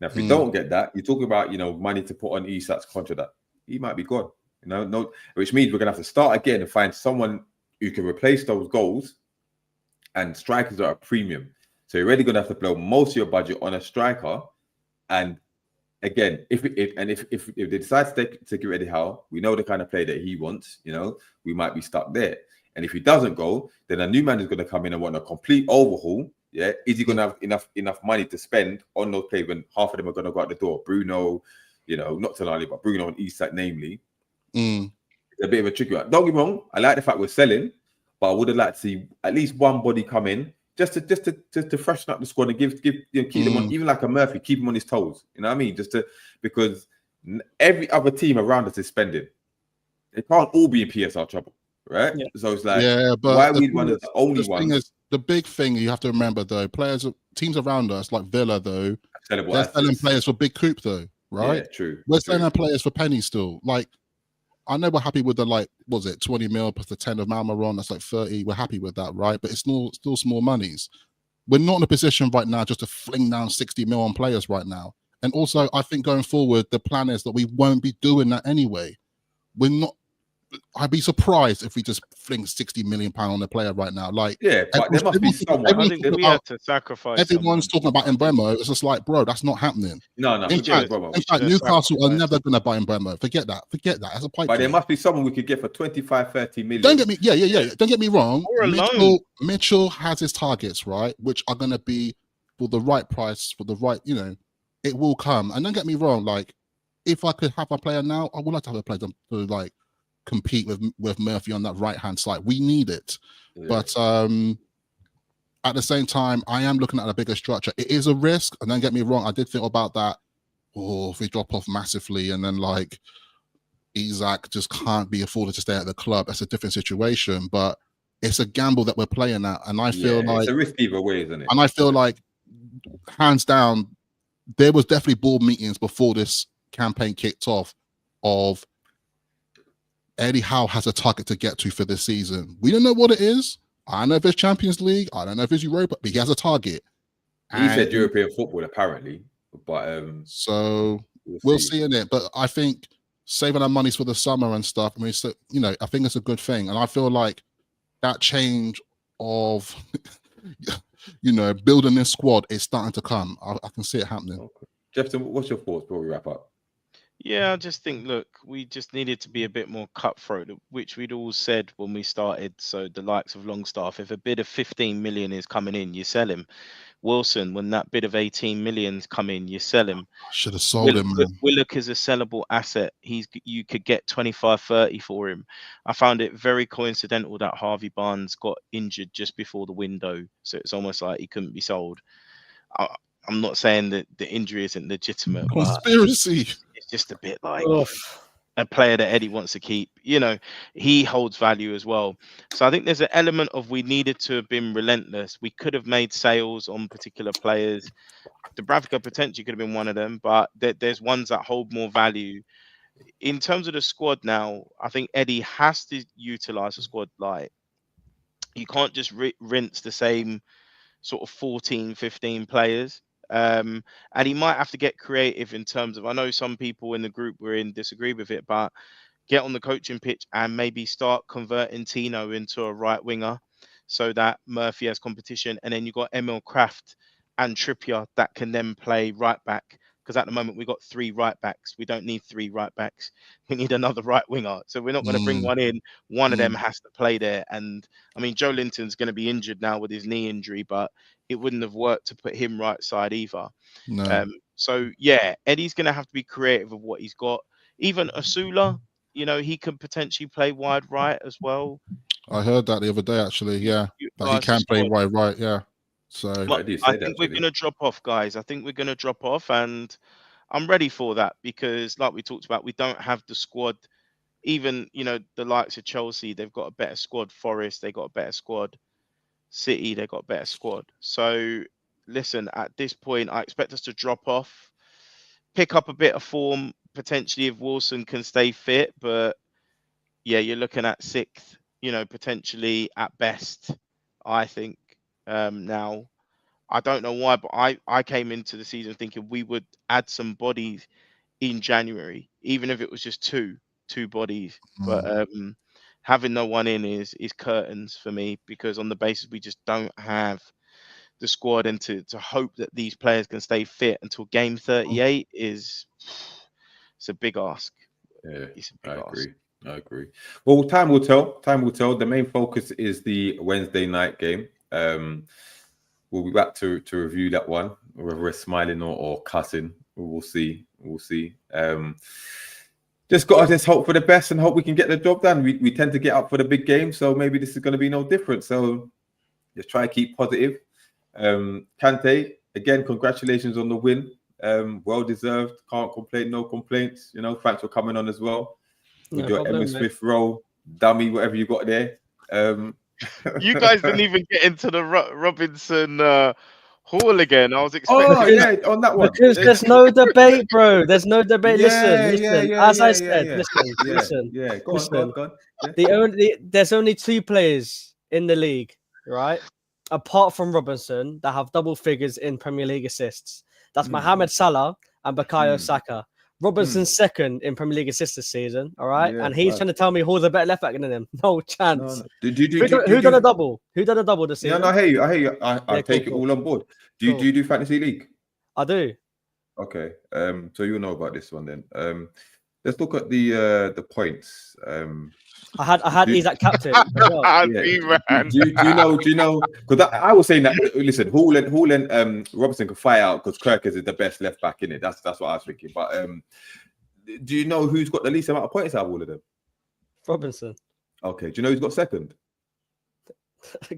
Now, if you don't get that, you're talking about, money to put on Isak's contract. He might be gone. Which means we're gonna have to start again and find someone who can replace those goals, and strikers are a premium. So you're really gonna have to blow most of your budget on a striker. And again, if they decide to get rid of Howe, we know the kind of play that he wants. We might be stuck there. And if he doesn't go, then a new man is gonna come in and want a complete overhaul. Yeah, is he gonna have enough money to spend on those players when half of them are gonna go out the door? Bruno, not tonali, but Bruno and Isak, namely. It's a bit of a tricky one. Don't get me wrong, I like the fact we're selling, but I would have liked to see at least one body come in just to freshen up the squad and keep them on, even like a Murphy, keep him on his toes. You know what I mean? Because every other team around us is spending. They can't all be in PSR trouble, right? Yeah. So it's like, but why are we one of the only ones? The big thing you have to remember, though, teams around us like Villa, though, they're selling players for big coup, though, right? Yeah, true. We're selling our players for pennies still. Like, I know we're happy with the 20 mil plus the 10 of Almiron, that's like 30. We're happy with that, right? But it's still small monies. We're not in a position right now just to fling down 60 mil on players right now. And also, I think going forward, the plan is that we won't be doing that anyway. I'd be surprised if we just fling 60 million pounds on a player right now. Like, but there must be someone. I think we have to sacrifice. Everyone's talking about Mbeumo. It's just like, bro, that's not happening. No. In fact, Newcastle are never going to buy Mbeumo. Forget that. As a pipe. But there must be someone we could get for 25, 30 million. Don't get me. Don't get me wrong. Mitchell has his targets, right, which are going to be for the right price, for the right. It will come. And don't get me wrong. Like, if I could have a player now, I would like to have a player to compete with Murphy on that right-hand side. We need it. Yeah. But at the same time, I am looking at a bigger structure. It is a risk, and don't get me wrong, I did think about that. If we drop off massively and then Isak just can't be afforded to stay at the club, that's a different situation. But it's a gamble that we're playing at, and I feel like it's a risk either way, isn't it? And I feel like, hands down, there was definitely board meetings before this campaign kicked off of Eddie Howe has a target to get to for this season. We don't know what it is. I don't know if it's Champions League. I don't know if it's Europa, but he has a target. He said And European football, apparently, but so we'll see in it. But I think saving our monies for the summer and stuff, I mean, so, you know, I think it's a good thing. And I feel like that change of, you know, building this squad is starting to come. I can see it happening. Okay. Jefferson, what's your thoughts before we wrap up? Yeah, I just think, look, we just needed to be a bit more cutthroat, which we'd all said when we started. So the likes of Longstaff, if a bid of 15 million is coming in, you sell him. Wilson, when that bid of 18 million's come in, you sell him. Should have sold him, man. Willock is a sellable asset. You could get 25, 30 for him. I found it very coincidental that Harvey Barnes got injured just before the window. So it's almost like he couldn't be sold. I'm not saying that the injury isn't legitimate. Conspiracy. It's just a bit like Oof. a player that Eddie wants to keep. You know, he holds value as well. So I think there's an element of we needed to have been relentless. We could have made sales on particular players. Dubravka potentially could have been one of them, but there's ones that hold more value. In terms of the squad now, I think Eddie has to utilize the squad. Like, you can't just rinse the same sort of 14, 15 players. And he might have to get creative in terms of, I know some people in the group we're in disagree with it, but get on the coaching pitch and maybe start converting Tino into a right winger so that Murphy has competition. And then you've got Emil Kraft and Trippier that can then play right back. Because at the moment we've got 3 right backs. We don't need 3 right backs. We need another right winger. So we're not going to bring one in. One of them has to play there. And I mean, Joe Linton's going to be injured now with his knee injury, but it wouldn't have worked to put him right side either. No. So yeah, Eddie's going to have to be creative of what he's got. Even Asula, you know, he can potentially play wide right as well. I heard that the other day, actually. Yeah, that he can play wide right. Yeah. So I think we're going to drop off, guys. I think we're going to drop off, and I'm ready for that because, like we talked about, we don't have the squad. Even, you know, the likes of Chelsea, they've got a better squad. Forest, they got a better squad. City, they got a better squad. So, listen, at this point, I expect us to drop off, pick up a bit of form, potentially if Wilson can stay fit. But yeah, you're looking at 6th, you know, potentially at best, I think. Now, I don't know why, but I came into the season thinking we would add some bodies in January, even if it was just two bodies. But having no one in is curtains for me, because on the basis we just don't have the squad, and to hope that these players can stay fit until game 38 it's a big ask. Yeah, It's a big ask. I agree. Well, time will tell. Time will tell. The main focus is the Wednesday night game. We'll be back to review that one, whether we're smiling or cussing. We'll see. Just got to hope for the best and hope we can get the job done. We tend to get up for the big game, so maybe this is going to be no different. So just try and keep positive. Kante, again, congratulations on the win. Well deserved. Can't complain. No complaints. You know, thanks for coming on as well. With your Emma Smith role, dummy, whatever you got there. You guys didn't even get into the Robinson Hall again. I was expecting. Oh yeah, on that one. Because there's no debate, bro. There's no debate. Yeah, Listen. yeah, As yeah, I yeah, said, yeah. listen. Yeah, go on. Yeah. There's only 2 players in the league, right? Apart from Robinson, that have double figures in Premier League assists. That's Mohamed Salah and Bukayo Saka. Robinson's second in Premier League assists this season, all right? Yeah, and he's trying to tell me who's a better left back than him. No chance. No. Who done a double? Who done a double this season? Yeah, no, I hear you. I take it all on board. Do you do fantasy league? I do. Okay. So you'll know about this one then. Let's look at the points. I had Isak captain as well. Do you know? Because I was saying that. Listen, Hall and Robinson can fight out because Kirkers is the best left back in it. That's what I was thinking. But do you know who's got the least amount of points out of all of them? Robinson. Okay. Do you know who's got second?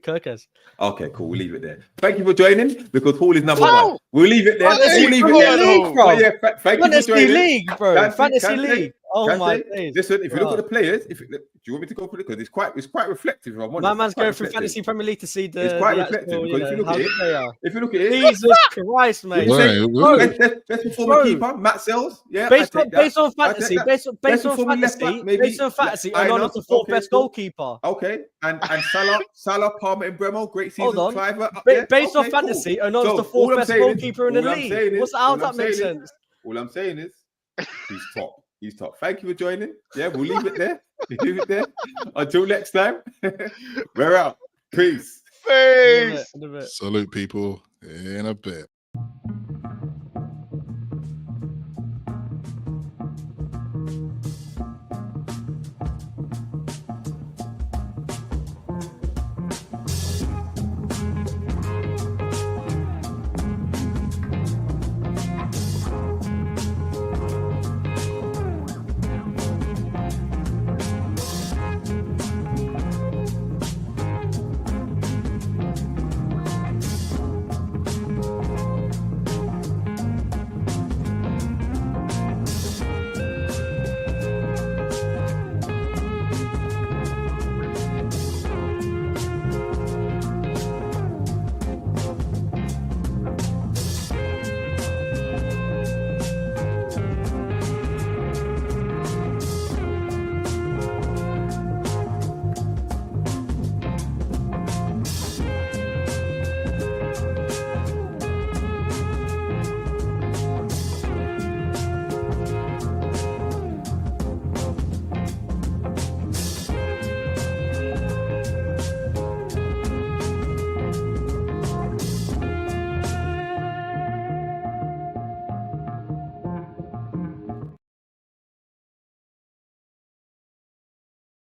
Kirkers. Okay, cool. We'll leave it there. Thank you for joining, because Hall is number 1. We'll leave it there. Fantasy league, bro. Yeah, thank you for joining. Fantasy league, bro. Fantasy league. Oh my Kante, days. listen, if you look Bro. at the players, do you want me to go through it? Because it's quite reflective. If I'm honest. My man's It's quite going through reflective. Fantasy Premier League to see the, It's quite the reflective actual, because if you look how at good it, they are. if you look at it, Jesus Christ, mate. you say, Right, let's perform a Bro. keeper, Matt Sells. Yeah, Based I on take based that. on I take fantasy, that. based Let's on perform a left fantasy, back, maybe. based on fantasy, Onana's the fourth best Cool. goalkeeper. Okay, and Salah, Palmer, and Bremo, great season. Hold on. Cliver up there. Based on Okay, cool. fantasy, Onana's So, the all fourth I'm best saying is- goalkeeper in the all I'm league. saying is- How all does I'm that make saying sense? All I'm saying is he's top. He's top. Thank you for joining. Yeah, we'll leave it there. Leave it there. Until next time. We're out. Peace. Peace. In a bit. Salute people in a bit.